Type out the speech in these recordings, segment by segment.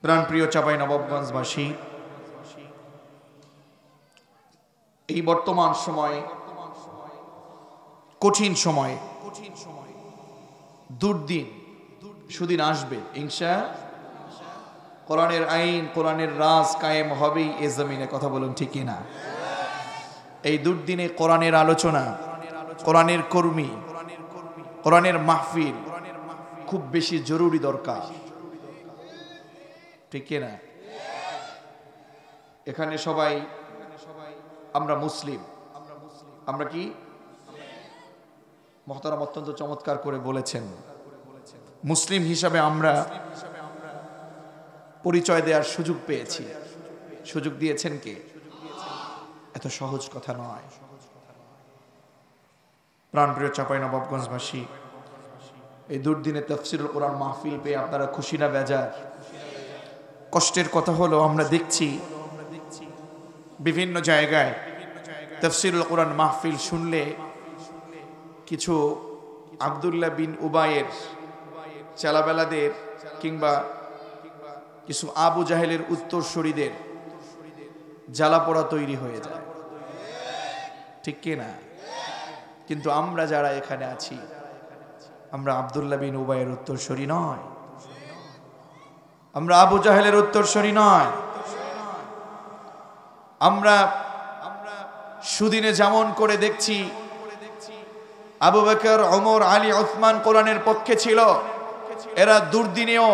প্রাণপ্রিয় চাঁপাইনবাবগঞ্জবাসী, এই বর্তমান সময়ে কঠিন সময়ে দুর্দিন সুদিন আসবে ইনশাআল্লাহ। কোরআনের আইন, কোরআনের রাজ কায়েম হবেই এ জমিনে। কথা বলুন ঠিক কিনা? এই দুর্দিনে কোরআনের আলোচনা, কোরআনের কর্মী, কোরআনের মাহফিল খুব বেশি জরুরি দরকার, ঠিক কিনা? এখানে সবাই আমরা মুসলিম। আমরা কি? মুহতারাম অত্যন্ত চমৎকার করে বলেছেন, মুসলিম হিসাবে আমরা পরিচয় দেওয়ার সুযোগ পেয়েছি। সুযোগ দিয়েছেন কে? এত সহজ কথা নয়। প্রাণপ্রিয় চাঁপাইনবাবগঞ্জবাসী, এই দুর্দিনে তাফসীরুল কোরআন মাহফিল পেয়ে আপনারা খুশি না বেজার? কষ্টের কথা হলো আমরা দেখছি বিভিন্ন জায়গায় তাফসীরুল কোরআন মাহফিল শুনলে কিছু আব্দুল্লাহ বিন উবাইয়ের চালাবেলাদের কিংবা কিছু আবু জাহেলের উত্তরসূরিদের জ্বালাপোড়া তৈরি হয়ে যায়, ঠিক কিনা? কিন্তু আমরা যারা এখানে আছি, আমরা আব্দুল্লাহ বিন উবাইয়ের উত্তরসূরি নয়, আমরা আবু জাহেলের উত্তরসূরি নয়। আমরা সুদিনে যেমন করে দেখছি আবু বকর, ওমর, আলী, ওসমান কোরআনের পক্ষে ছিল, এরা দুর্দিনেও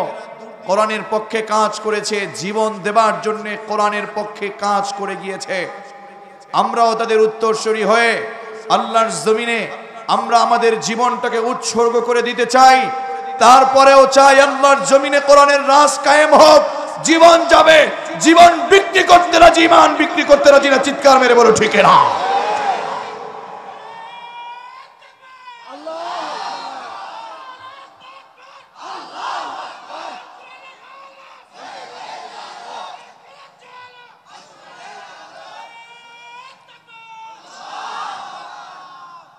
কোরআনের পক্ষে কাজ করেছে, জীবন দেবার জন্য কোরআনের পক্ষে কাজ করে গিয়েছে। আমরাও তাদের উত্তরসূরি হয়ে আল্লাহর জমিনে আমরা আমাদের জীবনটাকে উৎসর্গ করে দিতে চাই। তারপরেও চাই আল্লাহর জমিনে কোরআনের রাজ কায়েম হোক। জীবন যাবে, জীবন বিক্রি করতে রাজি, ইমান বিক্রি করতে রাজি না। চিৎকার মেরে বলো ঠিক না?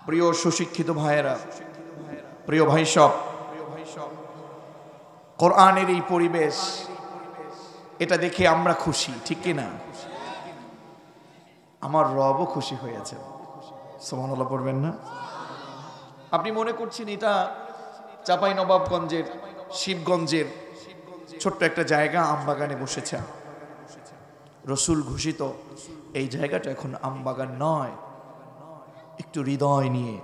প্রিয় সুশিক্ষিত ভাইয়েরা, প্রিয় ভাই সব, কোরআনের এই পরিবেশ, এটা দেখে আমরা খুশি, ঠিক কিনা? আমার রবও খুশি হয়েছে। সুবহানাল্লাহ পড়বেন না? আপনি মনে করছেন এটা চাঁপাইনবাবগঞ্জের, শিবগঞ্জের ছোট্ট একটা জায়গা, আমবাগানে বসেছেন। রসুল ঘোষিত এই জায়গাটা এখন আমবাগান নয়। একটু হৃদয় নিয়ে,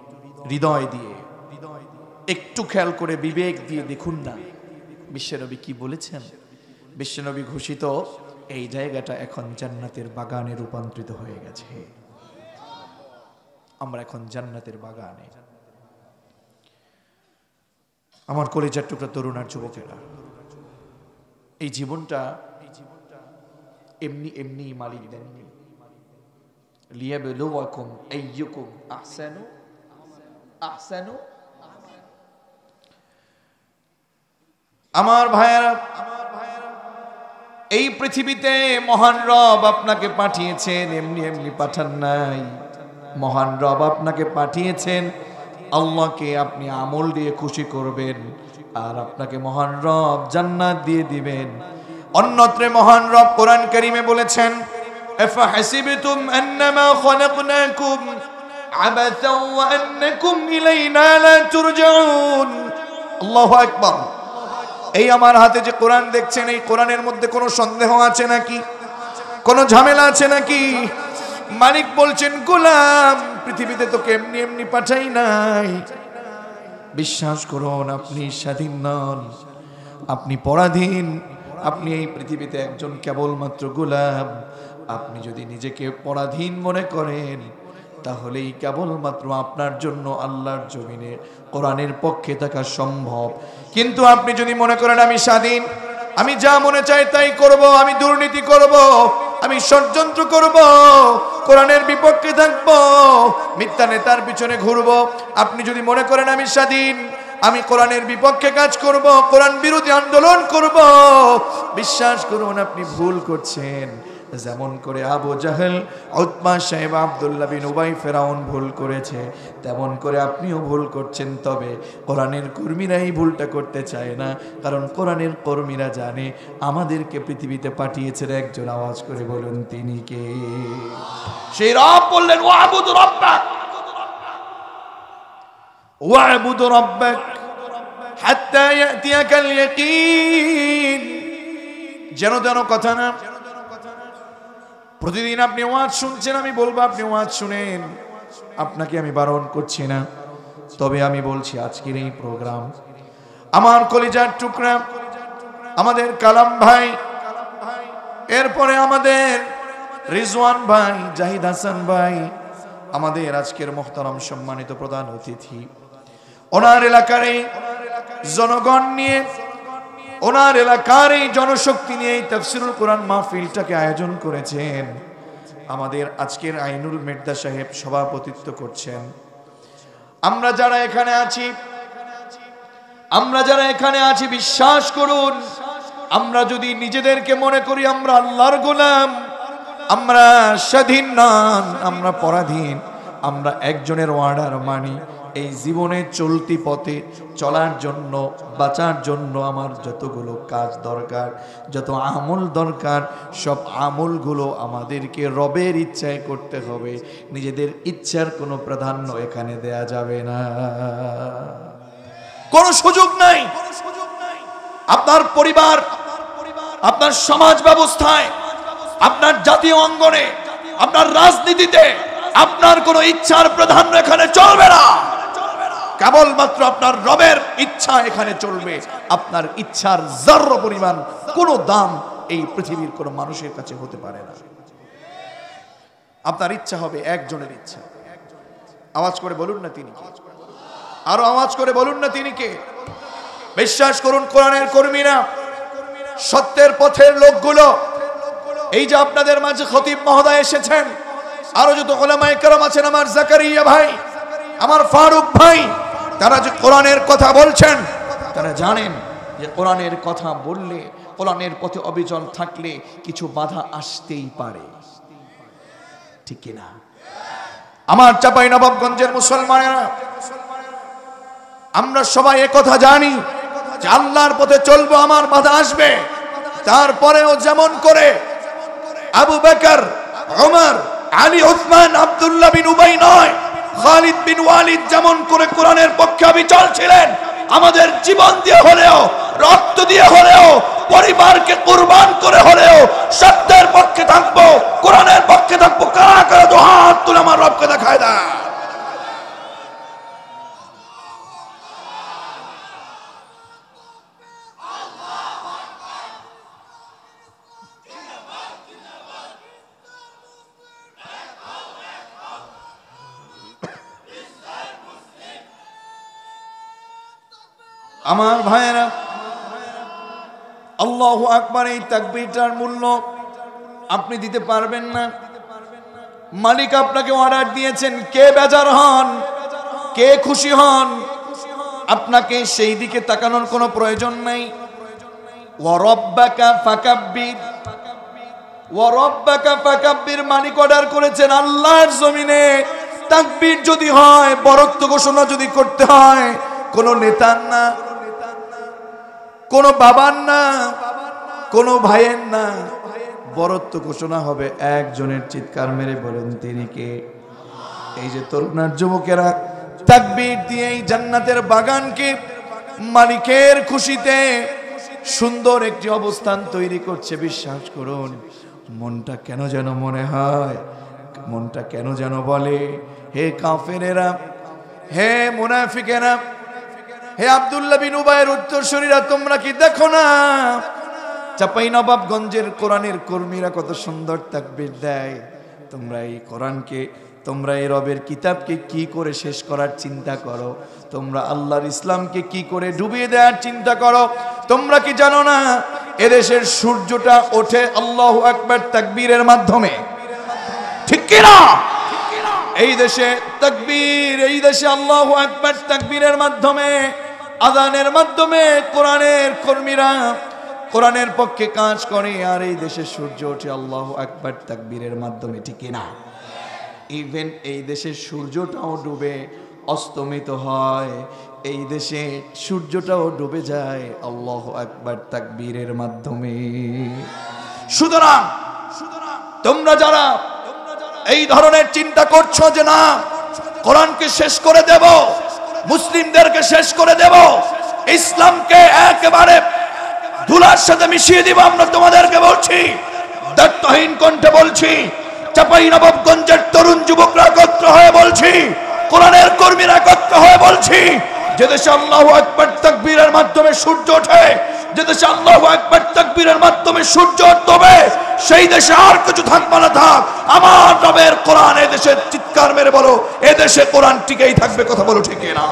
হৃদয় দিয়ে, একটু খেয়াল করে বিবেক দিয়ে দেখুন না বিশ্বনবী কি বলেছেন। বিশ্বনবী ঘোষিত এই জায়গাটা এখন জান্নাতের বাগানে রূপান্তরিত হয়ে গেছে। আমরা এখন জান্নাতের বাগানে। আমার কলিজার টুকরা তরুণ আর যুবকেরা, এই জীবনটা এমনি এমনি মালিক দেননি। লিয়াবলুয়াকুম আইয়ুকুম আহসানু। আমার ভাইয়েরা, এই পৃথিবীতে মহান রব আপনাকে পাঠিয়েছেন, এমনি এমনি পাঠান নাই। মহান রব আপনাকে পাঠিয়েছেন, আল্লাহকে আপনি আমল দিয়ে খুশি করবেন, আর আপনাকে মহান রব জান্নাত দিয়ে দিবেন। অন্যত্র মহান রব কোরআন কারীমে বলেছেন, আফাহাসিবতুম আন্নামা খলাকনাকুম আবাসাও ওয়া আন্নাকুম ইলাইনা লা তুরজাউন। আল্লাহু আকবার। এই আমার হাতে যে কোরআন দেখছেন, এই কোরআনের মধ্যে কোনো সন্দেহ আছে নাকি? কোনো ঝামেলা আছে নাকি? মালিক বলছেন, গোলাম পৃথিবীতে তো এমনি এমনি পাঠাই নাই। বিশ্বাস করুন, আপনি স্বাধীন নন, আপনি পরাধীন। আপনি এই পৃথিবীতে একজন কেবলমাত্র গোলাম। আপনি যদি নিজেকে পরাধীন মনে করেন, তাহলেই কেবলমাত্র আপনার জন্য আল্লাহর জমিনে কোরআনের পক্ষে থাকা সম্ভব। কিন্তু আপনি যদি মনে করেন আমি স্বাধীন, আমি যা মনে চাই তাই করব, আমি দুর্নীতি করব, আমি ষড়যন্ত্র করব, কোরআনের বিপক্ষে থাকব, মিথ্যা নেতার পিছনে ঘুরব, আপনি যদি মনে করেন আমি স্বাধীন, আমি কোরআনের বিপক্ষে কাজ করব, কোরআন বিরোধী আন্দোলন করব, বিশ্বাস করুন আপনি ভুল করছেন। যেমন করে আবু জাহেল, উতবা, সাইবা, আব্দুল্লাহ বিন উবাই, ফেরাউন ভুল করেছে, তেমন করে আপনিও ভুল করছেন। তবে কোরআনের কর্মীরা এই ভুলটা করতে চায় না, কারণ কোরআনের কর্মীরা জানে আমাদেরকে পৃথিবীতে পাঠিয়েছেন একজন। আওয়াজ করে বলুন তিনি কে? সেই রব বললেন ওয়াবুদু রাব্বাক, ওয়াবুদু রাব্বাক হাত্তা ইয়াতিয়াকাল ইয়াকিন। যেন তেন কথা না। প্রতিদিন আপনি ওয়াজ শুনছেন, আমি বলবো আপনি ওয়াজ শুনেন, আপনাকে আমি বারণ করছি না। তবে আমি বলছি আজকের এই প্রোগ্রাম আমার কলিজার টুকরা আমাদের কালাম ভাই, এরপরে আমাদের রিজওয়ান ভাই, জাহিদ হাসান ভাই, আমাদের আজকের মুহতারাম সম্মানিত প্রধান অতিথি, ওনার এলাকার এই জনগণ নিয়ে, ওনার এলাকার এই জনশক্তি নিয়ে এই তাফসীরুল কোরআন মাহফিলটাকে আয়োজন করেছেন। আমাদের আজকের আইনুল মির্জা সাহেব সভাপতিত্ব করছেন। আমরা যারা এখানে আছি বিশ্বাস করুন, আমরা যদি নিজেদেরকে মনে করি আমরা আল্লাহর গোলাম, আমরা স্বাধীন নন, আমরা পরাধীন, আমরা একজনের অর্ডার মানি, এই জীবনে চলতি পথে চলার জন্য, বাঁচার জন্য আমার যতগুলো কাজ দরকার, যত আমল দরকার, সব আমলগুলো আমাদেরকে রবের ইচ্ছায় করতে হবে। নিজেদের ইচ্ছার কোনো প্রাধান্য এখানে দেয়া যাবে না, কোনো সুযোগ নাই। আপনার পরিবার, আপনার সমাজ ব্যবস্থায়, আপনার জাতীয় অঙ্গনে, আপনার রাজনীতিতে আপনার কোনো ইচ্ছার প্রাধান্য এখানে চলবে না। কেবলমাত্র আপনার রবের ইচ্ছা এখানে চলবে। আপনার ইচ্ছার যর্রা পরিমাণ কোনো দাম এই পৃথিবীর কোনো মানুষের কাছে হতে পারে না। আপনার ইচ্ছা হবে একজনের ইচ্ছা। আওয়াজ করে বলুন না তিনি কে? আরো আওয়াজ করে বলুন না তিনি কে? বিশ্বাস করুন কোরআনের কর্মীরা, সত্যের পথের লোকগুলো, এই যে আপনাদের মাঝে খতিব মহোদয় এসেছেন, আরো যত উলামায়ে কেরাম আছেন, আমার জাকারিয়া ভাই, আমার ফারুক ভাই, তারা যে কোরআনের কথা বলছেন, তারা জানেন যে কোরআনের কথা বললে, কোরআনের পথে অবিচল থাকলে কিছু বাধা আসতেই পারে, ঠিক কিনা? আমার চাঁপাইনবাবগঞ্জের মুসলমানেরা, আমরা সবাই একথা জানি যে আল্লাহর পথে চলবো, আমার বাধা আসবে। তারপরেও যেমন করে আবু বকর, ওমর, আলী, উসমান, আব্দুল্লাহ বিন উবাই নয়, খালিদ বিন ওয়ালিদ যেমন করে কোরআনের পক্ষে অবিচল ছিলেন, আমাদের জীবন দিয়ে হলেও, রক্ত দিয়ে হলেও, পরিবারকে কুরবান করে হলেও সত্যের পক্ষে থাকবো, কোরআনের পক্ষে থাকবো। কারা কারা দু হাত তুলে আমার রবকে দেখায় দেয়। আমার ভাইয়েরা, আল্লাহু আকবার, এই তাকবীরটার মূল্য আপনি দিতে পারবেন না। মালিক আপনাকে অর্ডার দিয়েছেন, কে বেজার হন, কে খুশি হন, আপনাকে সেই দিকে তাকানোর কোনো প্রয়োজন নাই। ওয়া রাব্বাকা ফাকাব্বির, ওয়া রাব্বাকা ফাকাব্বির, মালিক অর্ডার করেছেন আল্লাহর জমিনে তাকবীর যদি হয়, বরত্ব ঘোষণা যদি করতে হয়, কোনো নেতার না, কোনো বাবার না, কোনো ভাইয়ের না, বরত্ব ঘোষণা হবে একজনের। চিৎকার মেরে বলেন তিনি কে? এই যে তরুণার যুবকেরা তাকবীর দিয়ে এই জান্নাতের বাগানকে মালিকের খুশিতে সুন্দর একটি অবস্থান তৈরি করছে। বিশ্বাস করুন, মনটা কেন যেন মনে হয়, মনটা কেন যেন বলে, হে কাফেরেরা, হে মুনাফিকেরা, হে আব্দুল্লাহ বিন উবাইয়ের উত্তরসূরিরা, তোমরা কি দেখো না চাঁপাইনবাবগঞ্জের কোরআনের কর্মীরা কত সুন্দর তাকবীর দেয়? তোমরা এই কোরআনকে, তোমরা এই রবের কিতাবকে কি করে শেষ করার চিন্তা করো, তোমরা আল্লাহর ইসলামকে কি করে ডুবিয়ে দেওয়ার চিন্তা করো। তোমরা কি জানো না এদেশের সূর্যটা ওঠে আল্লাহু আকবার তাকবীরের মাধ্যমে, ঠিক কি না? এই দেশে তাকবীর, এই দেশে আল্লাহু আকবার তাকবীরের মাধ্যমে, আযানের মাধ্যমে কোরআনের কর্মীরা কোরআনের পক্ষে কাজ করে, আর এই দেশে সূর্য ওঠে আল্লাহু আকবার তাকবীরের মাধ্যমে, ঠিক না? ইভেন এই দেশের সূর্যটাও ডুবে অস্তমিত হয়, এই দেশে সূর্যটাও ডুবে যায় আল্লাহু আকবার তাকবীরের মাধ্যমে। সুতরাং তোমরা যারা এই ধরনের চিন্তা করছো যে না কোরআনকে শেষ করে দেব, মুসলিমদেরকে শেষ করে দেব, ইসলামকে একেবারে ধুলার সাথে মিশিয়ে দিব, আমরা তোমাদেরকে বলছি, দায়িত্বহীন কণ্ঠে বলছি, চাঁপাইনবাবগঞ্জের তরুণ যুবকরা একত্র হয়ে বলছি, কোরআনের কর্মীরা একত্র হয়ে বলছি, যে দেশে আল্লাহু আকবার তাকবীরের মাধ্যমে সূর্য ওঠে, যে দেশে আল্লাহু আকবার তাকবীরের মাধ্যমে সূর্য ডোবে, সেই দেশে আর কিছু থাকবে না থাক, আমার রবের কোরআন এই দেশে চিৎকার মেরে বলো, এ দেশে কোরআন টিকেই থাকবে, কথা বলো ঠিক না?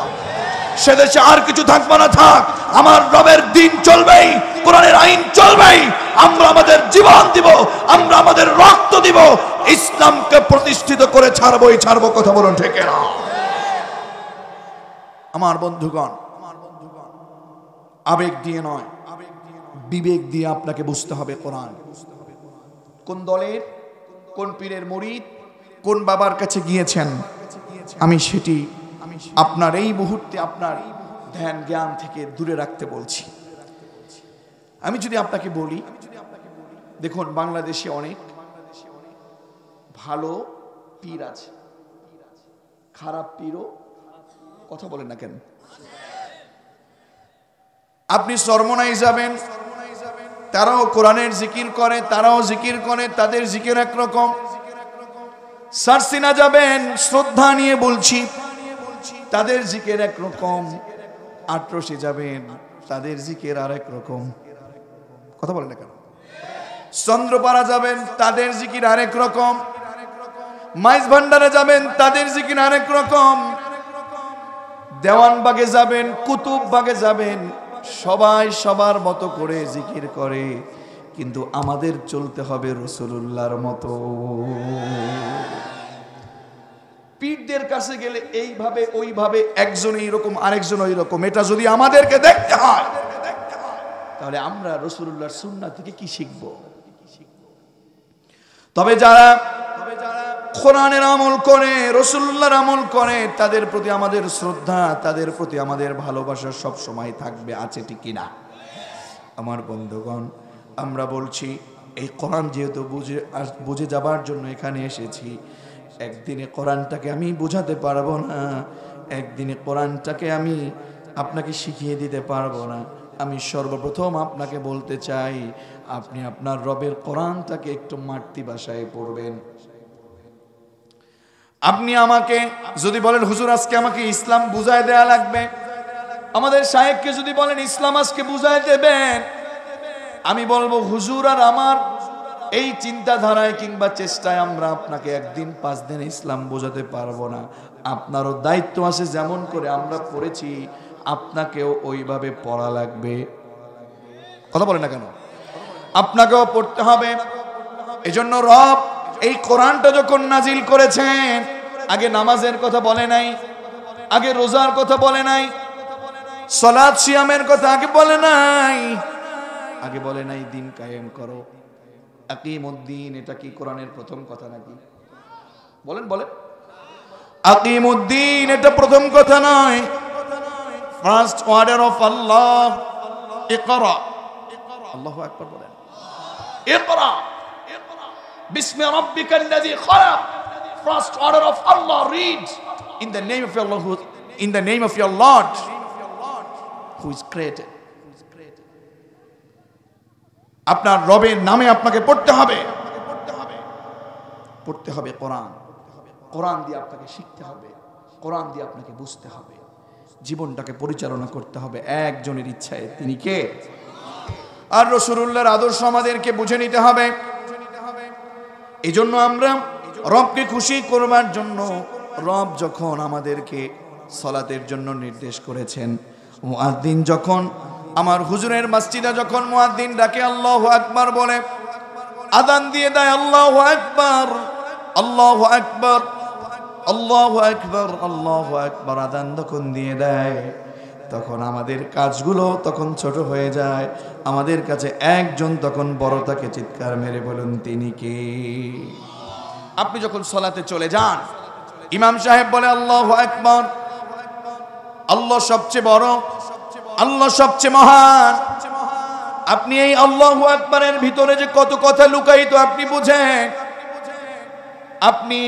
সে দেশে আর কিছু থাকবে না থাক, আমার রবের দিন চলবেই, কোরআনের আইন চলবেই, আমরা আমাদের জীবন দিব, আমরা আমাদের রক্ত দিব, ইসলামকে প্রতিষ্ঠিত করে ছাড়বই ছাড়বো, কথা বলুন ঠিক না? আমার বন্ধুগণ, আবেগ দিয়ে নয়, বিবেক দিয়ে আপনাকে বুঝতে হবে কোরআন কোন দলের, কোন পীরের মুরিদ, কোন বাবার কাছে গিয়েছেন, আমি সেটি আপনার এই মুহূর্তে আপনার ধ্যান জ্ঞান থেকে দূরে রাখতে বলছি। আমি যদি আপনাকে বলি, দেখুন বাংলাদেশে অনেক ভালো পীর আছে, খারাপ পীরও, কথা বলেন না কেন? আপনি চরমনাই যাবেন, তারাও কোরআনের জিকির করে, তারাও জিকির করে, তাদের জিকির একরকম। সারসিনা যাবেন, শ্রদ্ধা নিয়ে বলছি, তাদের জিকির একরকম। আটরসে যাবেন, তাদের জিকির আর একরকম, কথা বলেন না কেন? চন্দ্রপাড়া যাবেন, তাদের জিকির আরেক রকম। মাইজ ভান্ডারে যাবেন, তাদের জিকির আরেক রকম। দেওয়ানবাগে যাবেন, কুতুববাগে যাবেন, সবাই সবার মতো করে জিকির করে, কিন্তু আমাদের চলতে হবে রাসূলুল্লাহর মতো। পীরদের কাছে গেলে এইভাবে ওইভাবে, একজন এইরকম আরেকজন ওইরকম, এটা যদি আমাদেরকে দেখতে হয়, তাহলে আমরা রাসূলুল্লাহর সুন্নাহ থেকে কি শিখব? তবে যারা কোরআনের আমল করে, রাসূলুল্লাহর আমল করে, তাদের প্রতি আমাদের শ্রদ্ধা, তাদের প্রতি আমাদের ভালোবাসা সব সময় থাকবে, আছে ঠিক কিনা? আমার বন্ধুগণ, আমরা বলছি এই কোরআন যেহেতু বুঝে যাবার জন্য এখানে এসেছি, একদিনে কোরআনটাকে আমি বোঝাতে পারবো না, একদিনে কোরআনটাকে আমি আপনাকে শিখিয়ে দিতে পারবো না। আমি সর্বপ্রথম আপনাকে বলতে চাই, আপনি আপনার রবের কোরআনটাকে একটু মাতৃভাষায় পড়বেন। আপনি আমাকে যদি বলেন হুজুর আজকে আমাকে ইসলাম বুঝায় দেয়া লাগবে, আমাদের শায়েখকে যদি বলেন ইসলাম আজকে বুঝায় দেবেন, আমি বলবো হুজুর আর আমার এই চিন্তাধারায় কিংবা চেষ্টায় আমরা আপনাকে একদিন 5 দিন ইসলাম বোঝাতে পারবো না। আপনারও দায়িত্ব আছে, যেমন করে আমরা পড়েছি আপনাকেও ওইভাবে পড়া লাগবে, কথা বলেন না কেন? আপনাকেও পড়তে হবে। এজন্য রব এই কোরআনটা যখন নাজিল করেছেন, আগে নামাজের কথা বলে নাই, আগে রোজার কথা বলে নাই, সালাত সিয়ামের কথা আগে বলে নাই, আগে বলে নাই দিন কায়েম করো, আকিমুদ্দিন। এটা কি কোরআনের প্রথম কথা নাকি? বলেন বলেন, আকিমুদ্দিন এটা প্রথম কথা নয়। ফার্স্ট অর্ডার অফ আল্লাহ ইকরা, আল্লাহু আকবার বলেন, ইকরা বিসমি রাব্বিকাল্লাযী খালাক। ফার্স্ট অর্ডার অফ আল্লাহ, read in the name of your Lord, in the name of your Lord who is created. আপনার রবের নামে আপনাকে পড়তে হবে, পড়তে হবে কোরআন। কোরআন দিয়ে আপনাকে শিখতে হবে, কোরআন দিয়ে আপনাকে বুঝতে হবে, জীবনটাকে পরিচালনা করতে হবে একজনের ইচ্ছায়, তিনি কে? আর রাসূলুল্লাহর আদর্শ আমাদেরকে বুঝে নিতে হবে। এই জন্য আমরা রবকে খুশি করবার জন্য, রব যখন আমাদেরকে সালাতের জন্য নির্দেশ করেছেন, মুয়াজ্জিন যখন, আমার হুজুরের মসজিদে যখন মুয়াজ্জিন ডাকে আল্লাহু আকবার বলে, আযান দিয়ে দেয় আল্লাহু আকবার, আল্লাহু আকবার, আল্লাহু আকবার, আল্লাহু আকবার, আযান যখন দিয়ে দেয়, তখন আমাদের কাজগুলো তখন ছোট হয়ে যায়। আমাদের কাছে একজন তখন বড় থাকে। চিৎকার মেরে বলুন তিনি কে? আপনি যখন সলাতে চলে যান, ইমাম সাহেব বলে আল্লাহু আকবার, আল্লাহ সবচেয়ে বড়, আল্লাহ সবচেয়ে মহান। আপনি এই আল্লাহু আকবারের ভিতরে যে কত কথা লুকায়িত আপনি বুঝেন। আপনি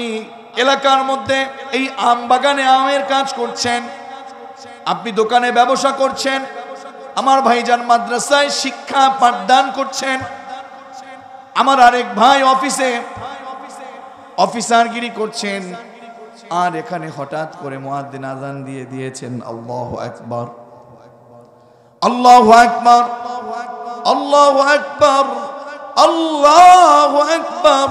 এলাকার মধ্যে এই আম বাগানে আমের কাজ করছেন, আপনি দোকানে ব্যবসা করছেন, আমার ভাইজান মাদ্রাসায় শিক্ষা পাঠদান করছেন, আমার আরেক ভাই অফিসে অফিসারগিরি করছেন, আর এখানে হঠাৎ করে মুয়াজ্জিন আযান দিয়ে দিয়েছেন আল্লাহু আকবার, আল্লাহু আকবার, আল্লাহু আকবার, আল্লাহু আকবার।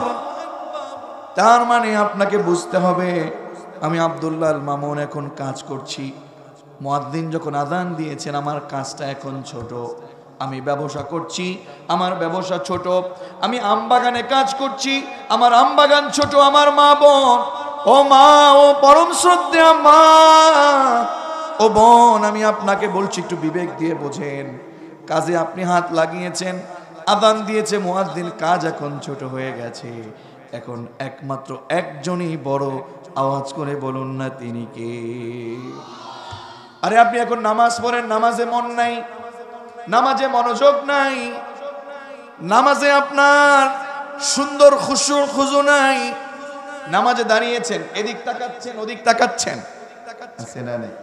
তার মানে আপনাকে বুঝতে হবে আমি আব্দুল্লাহ আল মামুন এখন কাজ করছি, মুয়াজ্জিন যখন আযান দিয়েছেন আমার কাজটা এখন ছোট, আমি ব্যবসা করছি, আমার ব্যবসা ছোট, আমি আমবাগানে কাজ করছি, আমার আমবাগান ছোট, আমার মা বোন, ও মা, ও পরম শ্রদ্ধেয়া মা, ও বোন, আমি আপনাকে বলছি একটু বিবেক দিয়ে বোঝেন। কাজে আপনি হাত লাগিয়েছেন, আযান দিয়েছে মুয়াজ্জিন, কাজ এখন ছোট হয়ে গেছে, এখন একমাত্র একজনই বড়, আওয়াজ করে বলুন না তিনি কে? আরে আপনি এখন নামাজ পড়েন, নামাজে মন নাই, নামাজে মনোযোগ নাই, নামাজে আপনার সুন্দর খুশু খুজু নাই, নামাজে দাঁড়িয়েছেন, এদিক তাকাচ্ছেন ওদিক তাকাচ্ছেন, আছে না নাই?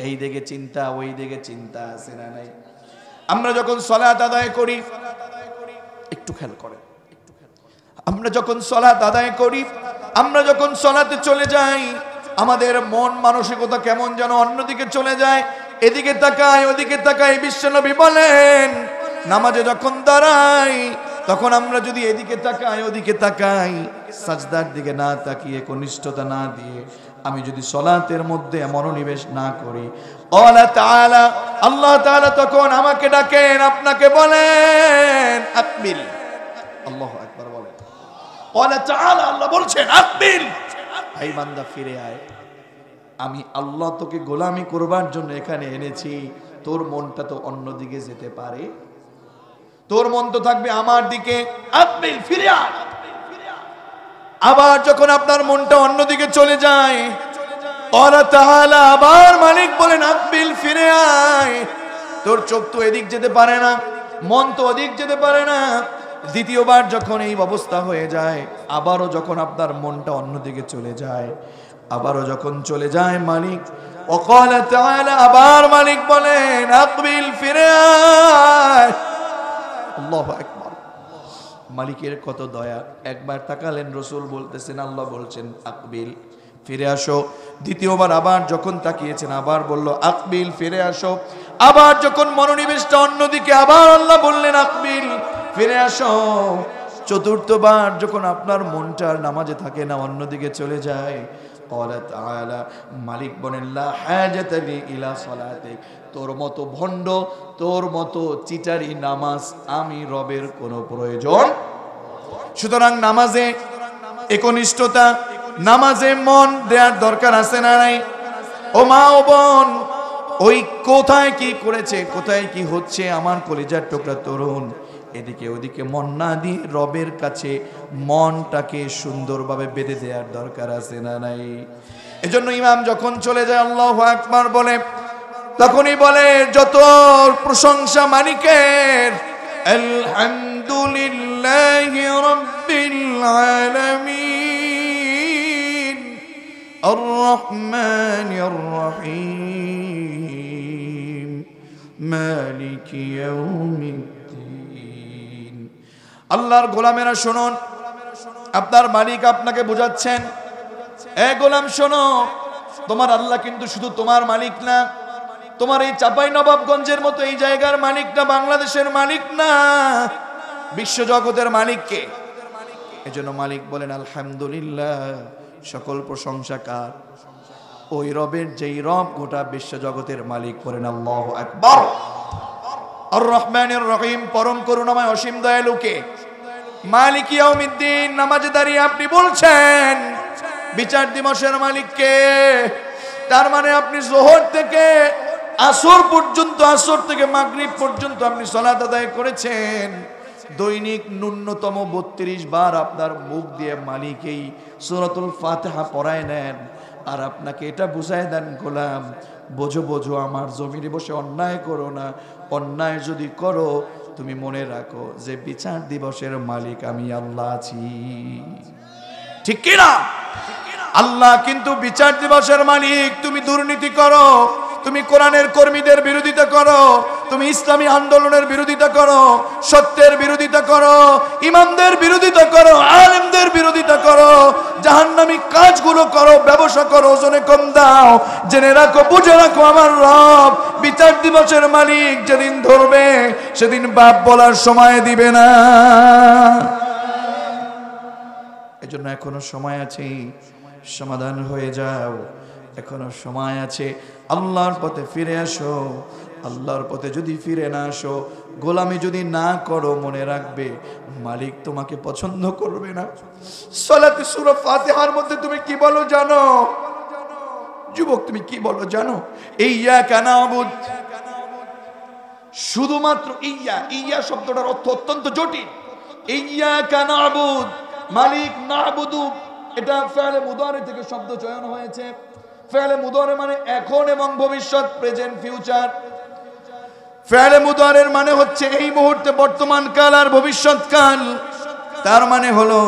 এই দিকে চিন্তা ওই দিকে চিন্তা, আছে না নাই? আমরা যখন সালাত আদায় করি, একটু খেয়াল করেন, আমরা যখন সালাত আদায় করি, আমরা যখন সালাতে চলে যাই, আমাদের মন মানসিকতা কেমন যেন অন্যদিকে চলে যায়, এদিকে তাকাই ওদিকে তাকাই। বিশ্বনবী বলেন নামাজে যখন দাঁড়াই তখন আমরা যদি এদিকে তাকাই ওদিকে তাকাই, সাজদার দিকে না তাকিয়ে কনিষ্ঠতা না দিয়ে আমি যদি সালাতের মধ্যে মনোনিবেশ না করি, আল্লাহ তাআলা তখন আমাকে ডাকেন, আপনাকে বলেন আকবিল, আল্লাহু আকবার বলেন, আল্লাহ বলছেন আকবিল, এই বান্দা ফিরে আয়, আমি আল্লাহ তোকে গোলামি করবার জন্য এখানে এনেছি, তোর মনটা তো অন্যদিকে যেতে পারে, তোর মন তো থাকবে আমার দিকে, আকবিল, ফিরে আয়। আবার যখন আপনার মনটা অন্যদিকে চলে যায়, আল্লাহ তাআলা আবার মালিক বলেন আকবিল, ফিরে আয়, তোর চোখ তো এদিক যেতে পারে না, মন তো ওদিক যেতে পারে না। দ্বিতীয়বার যখন এই অবস্থা হয়ে যায়, আবারও যখন আপনার মনটা অন্যদিকে চলে যায়, আবারও যখন চলে যায়, মালিক ওয়াকাল তাআলা আবার মালিক বলেন আকবিল, ফিরে আয়। আল্লাহু আকবার। মালিকের কত দয়া, একবার তাকালেন, রাসূল বলতেছেন, আল্লাহ বলছেন আকবিল, ফিরে আসো। দ্বিতীয়বার আবার যখন তাকিয়েছেন, আবার বলল আকবিল, ফিরে আসো। আবার যখন মনোনিবেশটা অন্যদিকে, আবার আল্লাহ বললেন আকবিল, ফিরে আসো। চতুর্থবার যখন আপনার মনটা নামাজে থাকে না, অন্যদিকে চলে যায়, মালিক বলেন লা হাজাতা লি ইলা সালাতিক, তোর মতো ভণ্ড, তোর মতো চিটারি নামাজ আমি রবের কোনো প্রয়োজন। সুতরাং নামাজে একনিষ্ঠতা, নামাজে মন দেওয়ার দরকার আছে না নাই? ও মা ও বোন, ওই কোথায় কি করেছে, কোথায় কি হচ্ছে, আমার কলিজার টুকরা তরুণ, এদিকে ওদিকে মন না দিয়ে রবের কাছে মনটাকে সুন্দরভাবে বেঁধে দেওয়ার দরকার আছে না নাই? এজন্য ইমাম যখন চলে যায় আল্লাহু আকবার বলে, তখনই বলে যত প্রশংসা মালিকের, আলহামদুলিল্লাহি রাব্বিল আলামিন আর রহমানির রহিম মালিকি ইয়াউমিদ্দিন। আল্লাহর গোলামেরা শুনুন, আপনার মালিক আপনাকে বোঝাচ্ছেন, এ গোলাম শোনো, তোমার আল্লাহ কিন্তু শুধু তোমার মালিক না, তোমার এই চাঁপাইনবাবগঞ্জের মতো এই জায়গার মালিক না, বাংলাদেশের মালিক না, বিশ্বজগতের মালিক কে? এজন্য মালিক বলেন আলহামদুলিল্লাহ, সকল প্রশংসা কার? ওই রবের, যেই রব গোটা বিশ্বজগতের মালিক। করেন আল্লাহু আকবার। আর রহমানির রহিম, পরম করুণাময় অসীম দয়ালুকে। মালিক ইয়াউমিদ্দিন, নামাজে দাঁড়িয়ে আপনি বলছেন বিচার দিবসের মালিককে। তার মানে আপনি যোহর থেকে আসর পর্যন্ত, আসর থেকে মাগরিব পর্যন্ত আপনি সালাত আদায় করেছেন, দৈনিক ন্যূনতম 32 বার আপনার মুখ দিয়ে মালিকেই সূরাতুল ফাতিহা পড়ায় নেন, আর আপনাকে এটা বুঝায় দেন, গোলাম বোঝো বোঝো, আমার জমিনে বসে অন্যায় করো না, অন্যায় যদি করো তুমি মনে রাখো যে বিচার দিবসের মালিক আমি আল্লাহ আছি। ঠিক কিনা? আল্লাহ কিন্তু বিচার দিবসের মালিক। তুমি দুর্নীতি করো, তুমি কোরআনের কর্মীদের বিরোধিতা করো, তুমি ইসলামী আন্দোলনের বিরোধিতা করো, সত্যের বিরোধিতা করো, ইমামদের বিরোধিতা করো, আলেমদের বিরোধিতা করো, জাহান্নামী কাজগুলো করো, ব্যবসা করো, ওজনে কম দাও, জেনে রাখো, বুঝে রাখো, আমার রব বিচার দিবসের মালিক যেদিন ধরবে সেদিন বাপ বলার সময় দিবে না। এজন্য এখনো সময় আছে, সমাধান হয়ে যাও, এখনো সময় আছে, আল্লাহর পথে ফিরে আসো। আল্লাহর পথে যদি ফিরে না আসো, গোলামি যদি না করো, মনে রাখবে মালিক তোমাকে পছন্দ করবে না। সালাতে সূরা ফাতিহার মধ্যে তুমি কি বলো জানো? যুবক তুমি কি বলো জানো? ইয়্যাকা না'বুদ, শুধুমাত্র ইয়া, ইয়া শব্দটার অর্থ অত্যন্ত জটিল। ইয়্যাকা না'বুদ, মালিক, না'বুদু এটা ফেলে মুদারি থেকে শব্দ চয়ন হয়েছে। ফেলে মুদারি মানে এখন এবং ভবিষ্যৎ, প্রেজেন্ট ফিউচার। ফেলে মুদারির মানে হচ্ছে এই মুহূর্তে, বর্তমান কাল আর ভবিষ্যৎ কাল। তার মানে হলো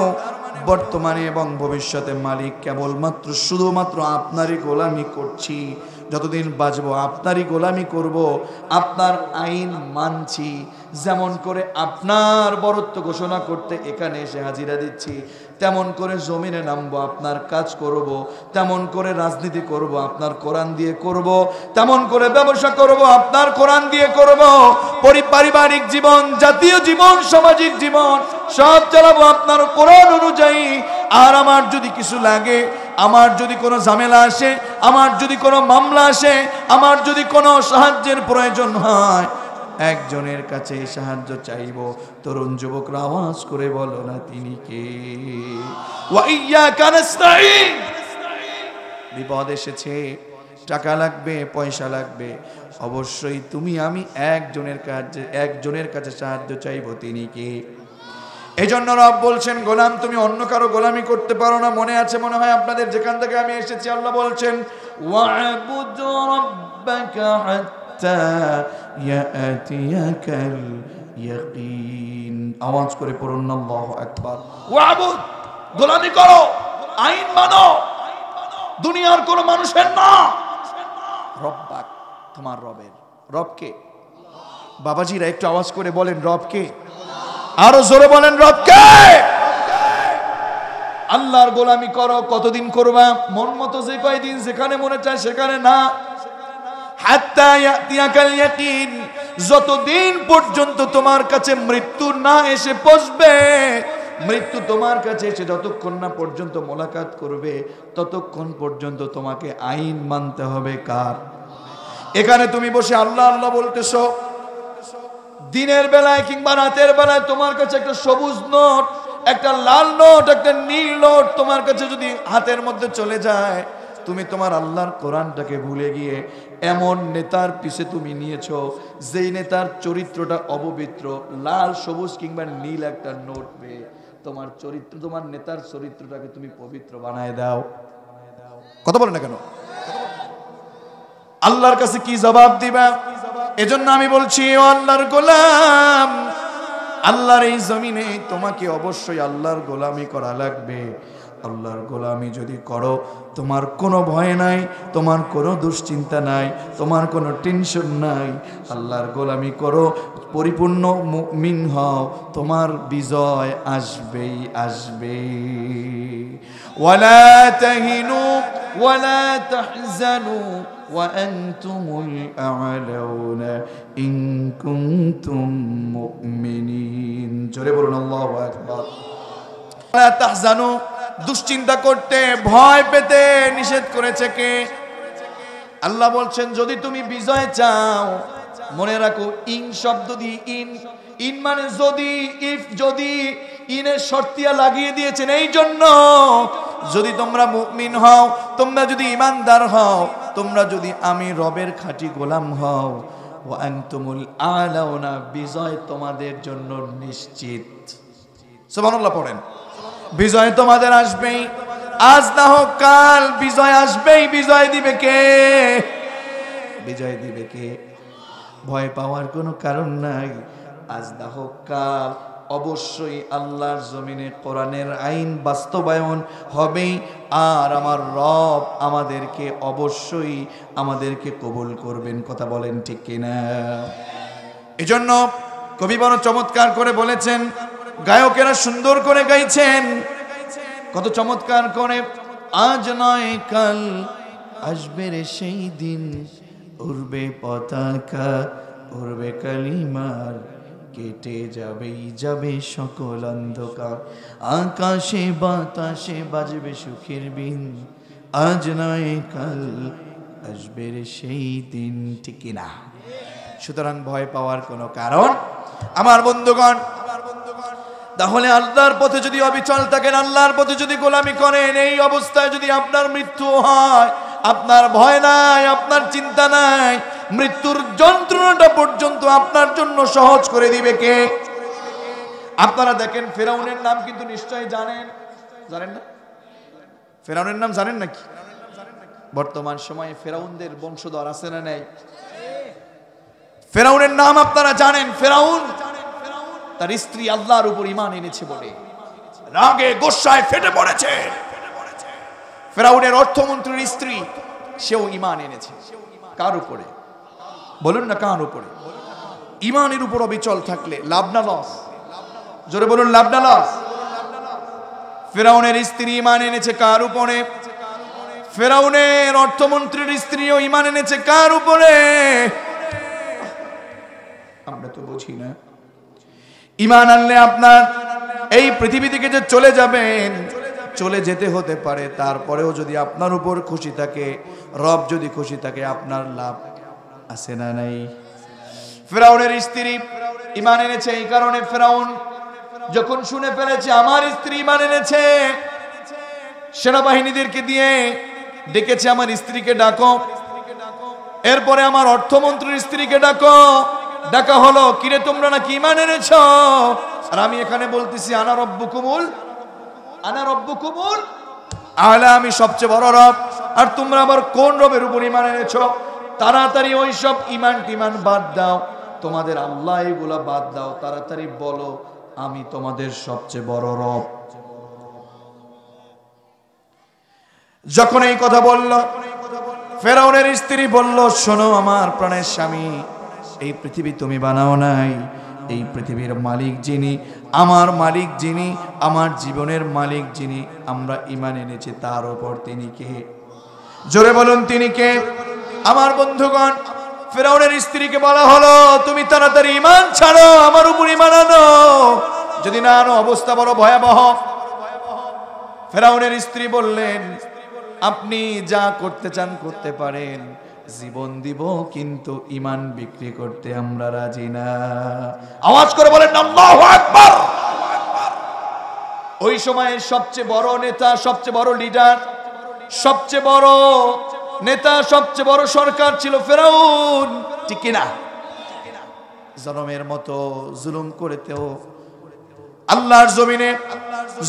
বর্তমানে এবং ভবিষ্যতে মালিক কেবলমাত্র শুধুমাত্র আপনারই গোলামি করছি, যতদিন বাঁচবো আপনারই গোলামি করব, আপনার আইন মানছি। যেমন করে আপনার বরত্ব ঘোষণা করতে এখানে এসে হাজিরা দিচ্ছি, তেমন করে জমিনে নামবো, আপনার কাজ করব, তেমন করে রাজনীতি করব, আপনার কোরআন দিয়ে করব, তেমন করে ব্যবসা করব, আপনার কোরআন দিয়ে করব, পারিবারিক জীবন, জাতীয় জীবন, সামাজিক জীবন সব চালাবো আপনার কোরআন অনুযায়ী। আর আমার যদি কিছু লাগে, আমার যদি কোনো ঝামেলা আসে, আমার যদি কোনো মামলা আসে, আমার যদি কোনো সাহায্যের প্রয়োজন হয়, একজনের কাছে সাহায্য চাইব। তরুণ যুবকরা আওয়াজ করে বলো না তিনি কে? ওয়া ইয়্যাকা নাস্তাঈন। বিপদ এসেছে, টাকা লাগবে, পয়সা লাগবে, অবশ্যই তুমি আমি একজনের কাছে সাহায্য চাইব, তিনি কে? এজন্য রব বলছেন, গোলাম তুমি অন্য কারো গোলামি করতে পারো না। মনে আছে মনে হয় আপনাদের, যেখান থেকে আমি এসেছি, আল্লাহ বলছেন ওয়া'বুদ রাব্বাকা হাত্তা ইয়াতিয়াকাল ইয়াকিন। আওয়াজ করে পড়ুন আল্লাহু আকবার। ওয়া'বুদ, গোলামি করো, আইন মানো, দুনিয়ার কোন মানুষের না, রব্বাক, তোমার রবের। রবকে? বাবাজিরা একটু আওয়াজ করে বলেন রবকে, আরো জোরে বলেন রবকে। আল্লাহর গোলামি করো। কতদিন করবা? মন মতো যে কয়দিন, যেখানে মনে চায় সেখানে না। হাত্তা ইয়াতিয়াকাল ইয়াকিন, যতদিন পর্যন্ত তোমার কাছে মৃত্যু না এসে পৌঁছবে, মৃত্যু তোমার কাছে এসে যতক্ষণ না পর্যন্ত মোলাকাত করবে, ততক্ষণ পর্যন্ত তোমাকে আইন মানতে হবে। কার? এখানে তুমি বসে আল্লাহ আল্লাহ বলতেছো, দিনের বেলায় কিংবা রাতের বেলায় তোমার কাছে একটা সবুজ নোট, একটা লাল নোট, একটা নীল নোট তোমার কাছে যদি হাতের মধ্যে চলে যায়, তুমি তোমার আল্লাহর কোরআনটাকে ভুলে গিয়ে এমন নেতার পিছে তুমি নিয়েছো যেই নেতার চরিত্রটা অপবিত্র। লাল, সবুজ কিংবা নীল একটা নোট পেয়ে তোমার চরিত্র, তোমার নেতার চরিত্রটাকে তুমি পবিত্র বানায় দাও। কথা বলে না কেন? আল্লাহর কাছে কি জবাব দিবা? এজন্য আমি বলছি, ও আল্লাহর গোলাম, আল্লাহর এই জমিনে তোমাকে অবশ্যই আল্লাহর গোলামি করা লাগবে। আল্লাহর গোলামি যদি করো, তোমার কোনো ভয় নাই, তোমার কোনো দুশ্চিন্তা নাই, তোমার কোনো টেনশন নাই। আল্লাহর গোলামি করো, পরিপূর্ণ মুমিন হও, তোমার বিজয় আসবেই আসবে। ওয়ালা তাহিনু ওয়ালা তাহজানু ওয়া আনতুমুল আ'লাউনা ইন কুনতুম মুমিনিন। জোরে বলুন আল্লাহু আকবার। ওয়ালা তাহজানু, দুশ্চিন্তা করতে, ভয় পেতে নিষেধ করেছে কে? আল্লাহ বলছেন, যদি তুমি বিজয় চাও, মনে রাখো ইন শব্দ দিয়ে, ইন মানে যদি, ইফ, যদি, ইনের শর্তিয়া লাগিয়ে দিয়েছেন। এই জন্য যদি তোমরা মুমিন হও, তোমরা যদি ইমানদার হও, তোমরা যদি আমি রবের খাঁটি গোলাম হও, ওয়া আনতুমুল আলাউনা, বিজয় তোমাদের জন্য নিশ্চিত। সুবহানাল্লাহ পড়েন। বিজয় তোমাদের আসবেই, আজ না হোক কাল বিজয় আসবেই। বিজয় দিবে কে? বিজয় দিবে কে? ভয় পাওয়ার কোনো কারণ নাই। আজ না হোক কাল অবশ্যই আল্লাহর জমিনে কোরআনের আইন বাস্তবায়ন হবেই। আর আমার রব আমাদেরকে অবশ্যই আমাদেরকে কবুল করবেন। কথা বলেন ঠিক কিনা? এজন্য কবি বড় চমৎকার করে বলেছেন, গায়কেরা সুন্দর করে গাইছেন, কত চমৎকার করে। আজ নয় কাল আসবে রে সেই দিন, উড়বে পতাকা, উড়বে কালিমার, কেটে যাবে সকল অন্ধকার, আকাশে বাতাসে বাজবে সুখের বিন। আজ নয় কাল আসবে রে সেই দিন। ঠিক কিনা? সুতরাং ভয় পাওয়ার কোনো কারণ আমার বন্ধুগণ। তাহলে আল্লাহর পথে যদি অবিচল থাকেন, আল্লাহর পথে যদি গোলামি করেন, এই অবস্থায় যদি আপনার মৃত্যু হয়, আপনার ভয় নাই, আপনার চিন্তা নাই। মৃত্যুর যন্ত্রণাটা পর্যন্ত আপনার জন্য সহজ করে দিবে কে? আপনারা দেখেন, ফেরাউনের নাম কিন্তু নিশ্চয়ই জানেন না? ফেরাউনের নাম জানেন নাকি? বর্তমান সময়ে ফেরাউনদের বংশধর আছে না নাই? ফেরাউনের নাম আপনারা জানেন। ফেরাউন তার স্ত্রী আল্লাহর উপর ঈমান এনেছে বলে রাগে গোসায় ফেটে পড়েছে। ফেরাউনের অর্থমন্ত্রীর স্ত্রী, সেও ঈমান এনেছে। কার উপরে? বলুন না, কার উপরে? ঈমানের উপর অবিচল থাকলে লাভ না লস? জোরে বলুন, লাভ না লস? ফেরাউনের স্ত্রী ঈমান এনেছে কার উপরে? ফেরাউনের অর্থমন্ত্রীর স্ত্রীও ঈমান এনেছে কার উপরে? আমরা তো বুঝি না। ঈমান আনলে আপনার এই পৃথিবী থেকে যে চলে যাবেন, চলে যেতে হতে পারে, তারপরেও যদি আপনার উপর খুশি থাকে, রব যদি খুশি থাকে, আপনার লাভ আছে না নাই? ফেরাউনের স্ত্রী ঈমান এনেছে, এই কারণে ফেরাউন যখন শুনে ফেলেছে আমার স্ত্রী ঈমান এনেছে, সেনাবাহিনীদেরকে দিয়ে ডেকেছে, আমার স্ত্রীকে ডাকো। এরপরে আমার অর্থমন্ত্রীর স্ত্রীকে ডাকো। ডাকা হলো, কিরে তোমরা নাকি ঈমান এনেছ? আর আমি এখানে বলতেছি আনা রব্বুকুমুল আলা, আমি সবচেয়ে বড় রব। আর তোমরা আবার কোন রবের উপর ঈমান এনেছ? তাড়াতাড়ি ওই সব ঈমান টিমান বাদ দাও, তোমাদের আল্লাহ এগুলা বাদ দাও, তাড়াতাড়ি বলো আমি তোমাদের সবচেয়ে বড় রব। যখন এই কথা বলল, ফেরাউনের স্ত্রী বলল, শোনো আমার প্রাণের স্বামী, এই পৃথিবী তুমি বানাও নাই। এই পৃথিবীর মালিক যিনি, আমার মালিক যিনি, আমার জীবনের মালিক যিনি, আমরা ঈমান এনেছি তার উপর, তিনি কে? জোরে বলুন, তিনি কে? আমার বন্ধুগণ, ফেরাউনের স্ত্রীকে বলা হলো, তুমি তাড়াতাড়ি ঈমান ছাড়ো, আমার উপর ঈমান আনো, যদি না আনো অবস্থা বড় ভয়াবহ। ফেরাউনের স্ত্রী বললেন, আপনি যা করতে চান করতে পারেন, জীবন দিব, কিন্তু ঈমান বিক্রি করতে আমরা রাজি না। আওয়াজ করে বলেন আল্লাহু আকবার। ওই সময়ের সবচেয়ে বড় নেতা, সবচেয়ে বড় লিডার, সবচেয়ে বড় নেতা, সবচেয়ে বড় সরকার ছিল ফেরাউন। ঠিক কিনা? জনমের মতো জুলুম করেতেও আল্লাহর জমিনে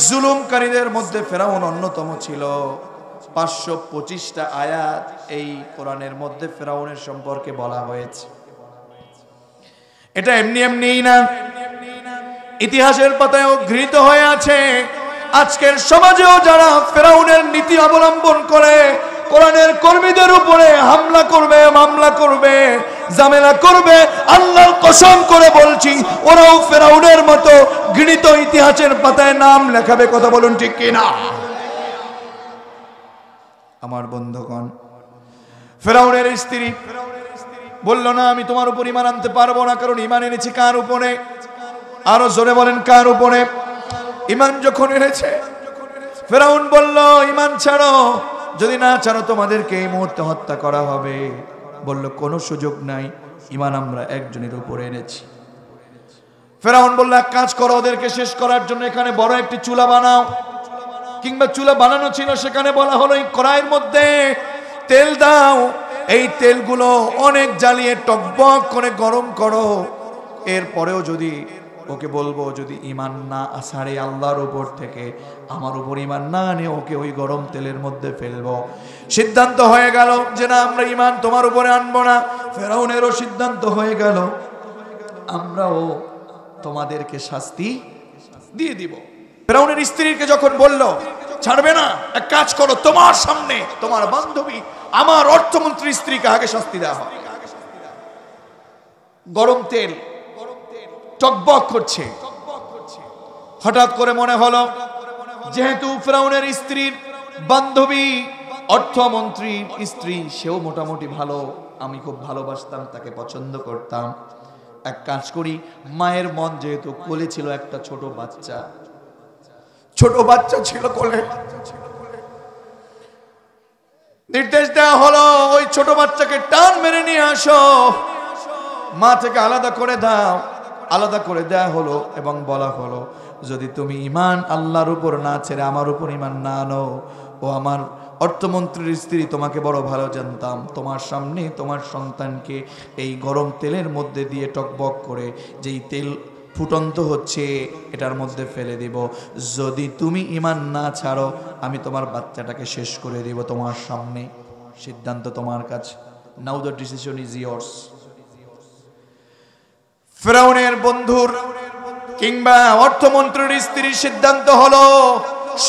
জুলুমকারীদের মধ্যে ফেরাউন অন্যতম ছিল। 525টা আয়াত এই কোরআনের মধ্যে ফেরাউনের সম্পর্কে বলা হয়েছে। এটা এমনি এমনিই না, ইতিহাসের পাতায় ঘৃত হয়ে আছে। আজকের সমাজেও যারা ফেরাউনের নীতি অবলম্বন করে কোরআনের কর্মীদের উপরে হামলা করবে, মামলা করবে, ঝামেলা করবে, আল্লাহর কসম করে বলছি, ওরাও ফেরাউনের মতো ঘৃণিত ইতিহাসের পাতায় নাম লেখাবে। কথা বলুন ঠিক কিনা? আমার বন্ধুগণ, ফেরাউনের স্ত্রী বলল, না আমি তোমার উপর ঈমান আনতে পারবো না, কারণ ঈমান এনেছি কার উপরে? আরো জোরে বলেন, কার উপরে? ঈমান যখন এনেছে, ফেরাউন বলল, ঈমান ছাড়ো, যদি না ছাড়ো তোমাদেরকে এই মুহূর্তে হত্যা করা হবে। বলল, কোনো সুযোগ নাই, ঈমান আমরা একজনের উপরে এনেছি। ফেরাউন বলল, এক কাজ করো, ওদেরকে শেষ করার জন্য এখানে বড় একটি চুলা বানাও, কিংবা চুলা বানানো ছিল, সেখানে বলা হলো এই কড়াইয়ের মধ্যে তেল দাও, এই তেলগুলো অনেক জ্বালিয়ে টকবক করে গরম করো। এরপরেও যদি ওকে বলবো যদি ঈমান না ছাড়ে আল্লাহর উপর থেকে, আমার উপর ঈমান না আনে, ওকে ওই গরম তেলের মধ্যে ফেলবো। সিদ্ধান্ত হয়ে গেল যে না, আমরা ঈমান তোমার উপরে আনবো না। ফেরাউনেরও সিদ্ধান্ত হয়ে গেল আমরাও তোমাদেরকে শাস্তি দিয়ে দিব। ফেরাউনের স্ত্রীকে যখন বলল ছাড়বে না, এক কাজ করো, তোমার সামনে তোমার বান্ধবী আমার অর্থমন্ত্রীর স্ত্রীকে আগে শাস্তি দেওয়া হয়। গরম তেল টকবক করছে। হঠাৎ করে মনে হলো যেহেতু ফেরাউনের স্ত্রীর বান্ধবী অর্থমন্ত্রীর স্ত্রী, সেও মোটামুটি ভালো, আমি খুব ভালোবাসতাম, তাকে পছন্দ করতাম। এক কাজ করি, মায়ের মন যেহেতু কোলে ছিল একটা ছোট বাচ্চা ছিল কোলে, নির্দেশ দেওয়া হলো ওই ছোট বাচ্চাকে টান মেরে নিয়ে আসো, মা থেকে আলাদা করে দাও। আলাদা করে দেয়া হলো এবং বলা হলো যদি তুমি ঈমান আল্লাহর উপর না ছেড়ে আমার উপর ঈমান না আনো, ও আমার অর্থমন্ত্রীর স্ত্রী, তোমাকে বড় ভালো জানতাম, তোমার সামনে তোমার সন্তানকে এই গরম তেলের মধ্যে দিয়ে টকবক করে যেই তেল ফুটন্ত হচ্ছে এটার মধ্যে ফেলে দিব। যদি তুমি ঈমান না ছাড়ো আমি তোমার বাচ্চাটাকে শেষ করে দিব তোমার সামনে। সিদ্ধান্ত তোমার কাছে। নাও দ্য ডিসিশন ইজ ইয়ার্স। ফেরাউনের বন্ধুর কিংবা অর্থমন্ত্রীর স্ত্রীর সিদ্ধান্ত হলো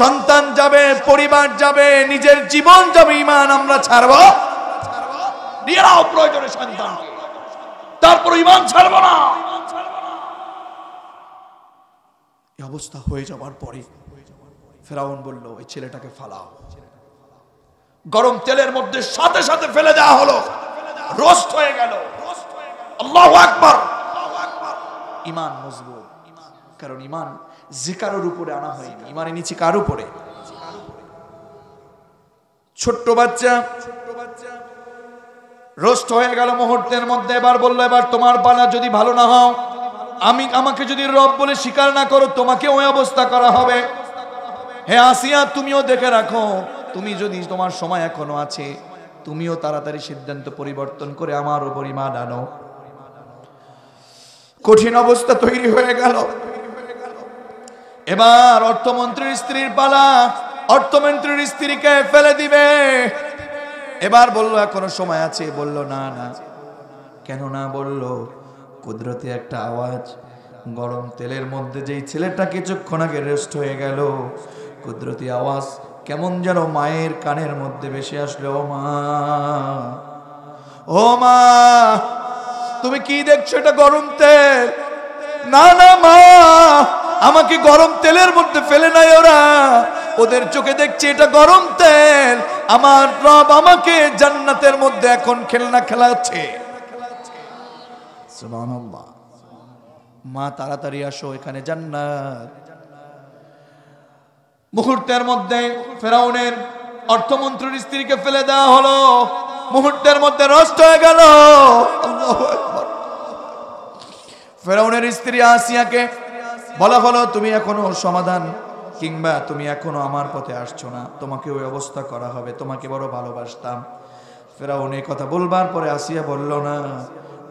সন্তান যাবে, পরিবার যাবে, নিজের জীবন যাবে, ঈমান আমরা ছাড়বো। নিয়ে নাও প্রয়োজনে সন্তানকে, তারপর ঈমান ছাড়বো না। এই অবস্থা হয়ে যাওয়ার পরে ফেরাউন বলল ওই ছেলেটাকে ফালাও। গরম তেলের মধ্যে সাথে সাথে ফেলে দেওয়া হলো, রোস্ট হয়ে গেল। আল্লাহু আকবার। ঈমান মজবুত, কারণ ঈমান যে কারোর উপরে আনা হয়নি, ঈমান এনেছি কার উপরে? ছোট্ট বাচ্চা রোস্ট হয়ে গেল মুহূর্তের মধ্যে। এবার বললো এবার তোমার পালা, যদি ভালো না হও, আমাকে যদি রব বলে স্বীকার না করো, তোমাকে ওই অবস্থা করা হবে। হে আসিয়া, তুমিও দেখে রাখো, তুমি যদি তোমার সময় এখনো আছে, তুমিও তাড়াতাড়ি সিদ্ধান্ত পরিবর্তন করে আমার উপর ঈমান আনো। কঠিন অবস্থা তৈরি হয়ে গেল। এবার অর্থমন্ত্রীর স্ত্রীর পালা, অর্থমন্ত্রীর স্ত্রীকে ফেলে দিবে। এবার বলল এখনো সময় আছে। বলল না না। কেন না বলল? কুদরতি একটা আওয়াজ, গরম তেলের মধ্যে যেই ছেলেটা কিছুক্ষণ আগে রেস্ট হয়ে গেল, কুদরতি আওয়াজ কেমন যেন মায়ের কানের মধ্যে ভেসে আসলো, ও মা, ও মা, তুমি কি দেখছো? এটা গরম তেল। না না মা, আমাকে গরম তেলের মধ্যে ফেলে নাই ওরা, ওদের চোখে দেখছে এটা গরম তেল। আমার রব আমাকে জান্নাতের মধ্যে এখন খেলনা খেলাচ্ছে। সুবহানাল্লাহ। মা তাড়াতাড়ি আসো, এখানে জান্নাত। মুহূর্তের মধ্যে ফেরাউনের অর্থমন্ত্রীর স্ত্রীকে ফেলে দেওয়া হলো, মুহূর্তের মধ্যে নষ্ট হয়ে গেল। আল্লাহু আকবার। ফেরাউনের স্ত্রী আসিয়াকে বলা হলো তুমি এখনো সমাধান কিংবা তুমি এখনো আমার পথে আসছো না, তোমাকে ওই অবস্থা করা হবে, তোমাকে বড় ভালোবাসতাম। ফেরাউন এই কথা বলবার পরে আসিয়া বলল না,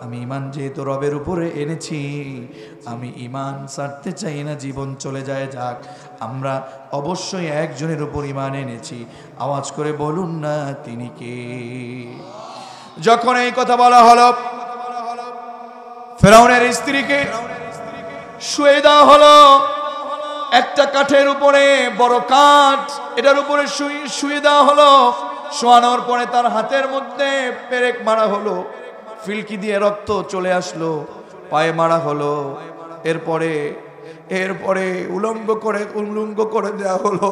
আমি ঈমান যেহেতু রবের উপরে এনেছি, আমি ঈমান ছাড়তে চাই না, জীবন চলে যায় যাক, আমরা অবশ্যই একজনের উপর ঈমান এনেছি। আওয়াজ করে বলুন না তিনি কে? যখন এই কথা বলা হলো, ফেরাউনের স্ত্রীকে শুয়ে দেওয়া হলো একটা কাঠের উপরে, বড় কাঠ, এটার উপরে শুয়ে দেওয়া হলো। শোয়ানোর পরে তার হাতের মধ্যে পেরেক মারা হলো, ফিলকি দিয়ে রক্ত চলে আসলো, পায়ে মারা হলো। এরপরে উলঙ্গ করে দেওয়া হলো।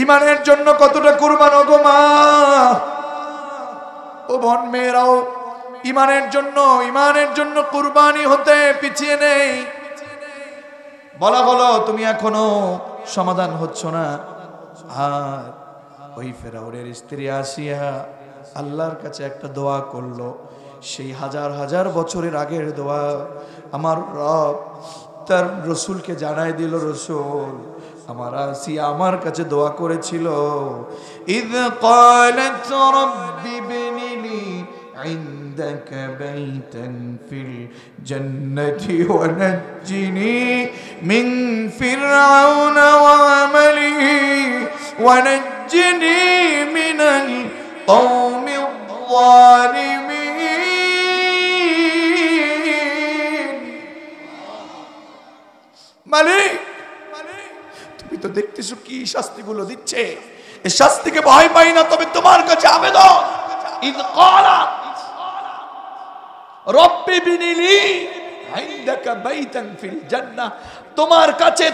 ঈমানের জন্য কতটা কুরবান গো মা! ও বোন মেয়েরাও ঈমানের জন্য কুরবানি হতে পিছিয়ে নেই। বলা হলো তুমি এখনো সমাধান হচ্ছ না। আর ওই ফেরাউনের স্ত্রী আসিয়া আল্লাহর কাছে একটা দোয়া করলো, সেই হাজার হাজার বছরের আগের দোয়া। আমার রব তার রসুলকে জানাই দিল, রসুল আমার আসিয়া আমার কাছে দোয়া করেছিল, ইয ক্বালাত রাব্বি ইবনি লি ইনদাকা বাইতান ফিল জান্নাতি ওয়া নাজ্জিনি মিন ফিরআউনা ওয়া আমালিহি ওয়া নাজ্জিনি মিনাল কওমিয যালিমিন। মালিক, তুমি তো দেখতেছো কি শাস্তিগুলো দিচ্ছে, এই শাস্তিকে ভয় পাই না, তবে তোমার কাছে আবেদন, ইয ক্বালাত রাব্বি ইবনি লি ইনদাকা বাইতান ফিল জান্নাহ,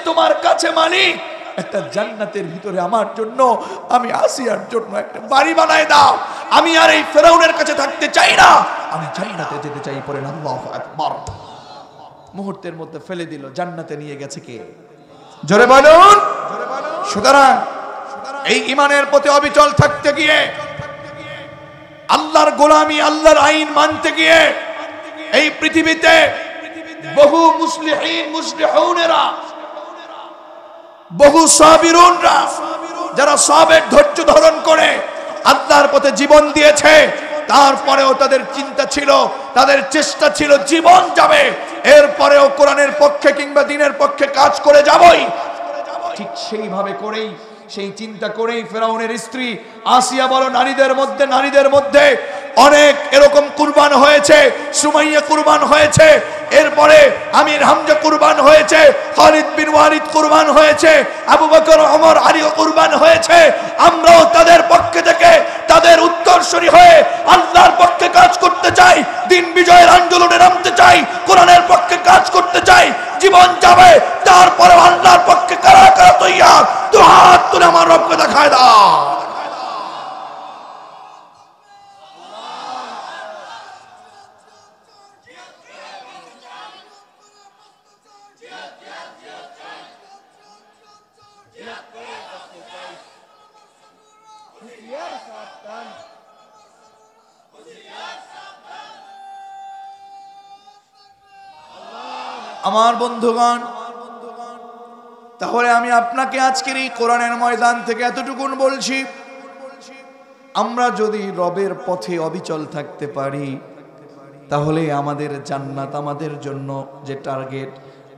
তোমার কাছে মালিক একটা জান্নাতের ভিতরে আমার জন্য, আমি আসিয়ার জন্য একটা বাড়ি বানায় দাও। আমি আর এই ফেরাউনের কাছে থাকতে চাই না, আমি জান্নাতে যেতে চাই। পড়েন আল্লাহু আকবার। মুহূর্তের মধ্যে ফেলে দিল, জান্নাতে নিয়ে গেছে কে? জোরে বলুন। সুতরাং এই ঈমানের প্রতি অবিচল থাকতে গিয়ে, আল্লাহর গোলামি, আল্লাহর আইন মানতে গিয়ে এই পৃথিবীতে বহু মুসলিহুনেরা, বহু সাবিরুনরা, যারা সবের ধৈর্য ধারণ করে আল্লাহর পথে জীবন দিয়েছে, তারপরেও তাদের চিন্তা ছিল, তাদের চেষ্টা ছিল জীবন যাবে, এরপরেও কোরআনের পক্ষে কিংবা দ্বীনের পক্ষে কাজ করে যাবই। ঠিক সেইভাবে করেই, সেই চিন্তা করেই ফেরাউনের স্ত্রী আসিয়া বলো, নারীদের মধ্যে অনেক এরকম কুরবান হয়েছে। সুমাইয়া কুরবান হয়েছে, এরপরে আমির হামজা কুরবান হয়েছে, খালিদ বিন ওয়ালিদ কুরবান হয়েছে, আবু বকর, ওমর, আলী কুরবান হয়েছে। আমরাও তাদের পক্ষে থেকে, তাদের উত্তরসূরি হয়ে আল্লাহর পক্ষে কাজ করতে চাই, দিন বিজয়ের আন্দোলনে নামতে চাই, কোরআনের পক্ষে কাজ করতে চাই। জীবন যাবে, তারপরে আল্লাহর পক্ষে কারা কারা তৈয়ার? তো হাত তুলে আমার রবকে দেখায় দাও। আমার বন্ধুগণ, তাহলে আমি আপনাকে আজকের এই কোরআনের ময়দান থেকে এতটুকুন বলছি, আমরা যদি রবের পথে অবিচল থাকতে পারি, তাহলে আমাদের জান্নাত, আমাদের জন্য যে টার্গেট,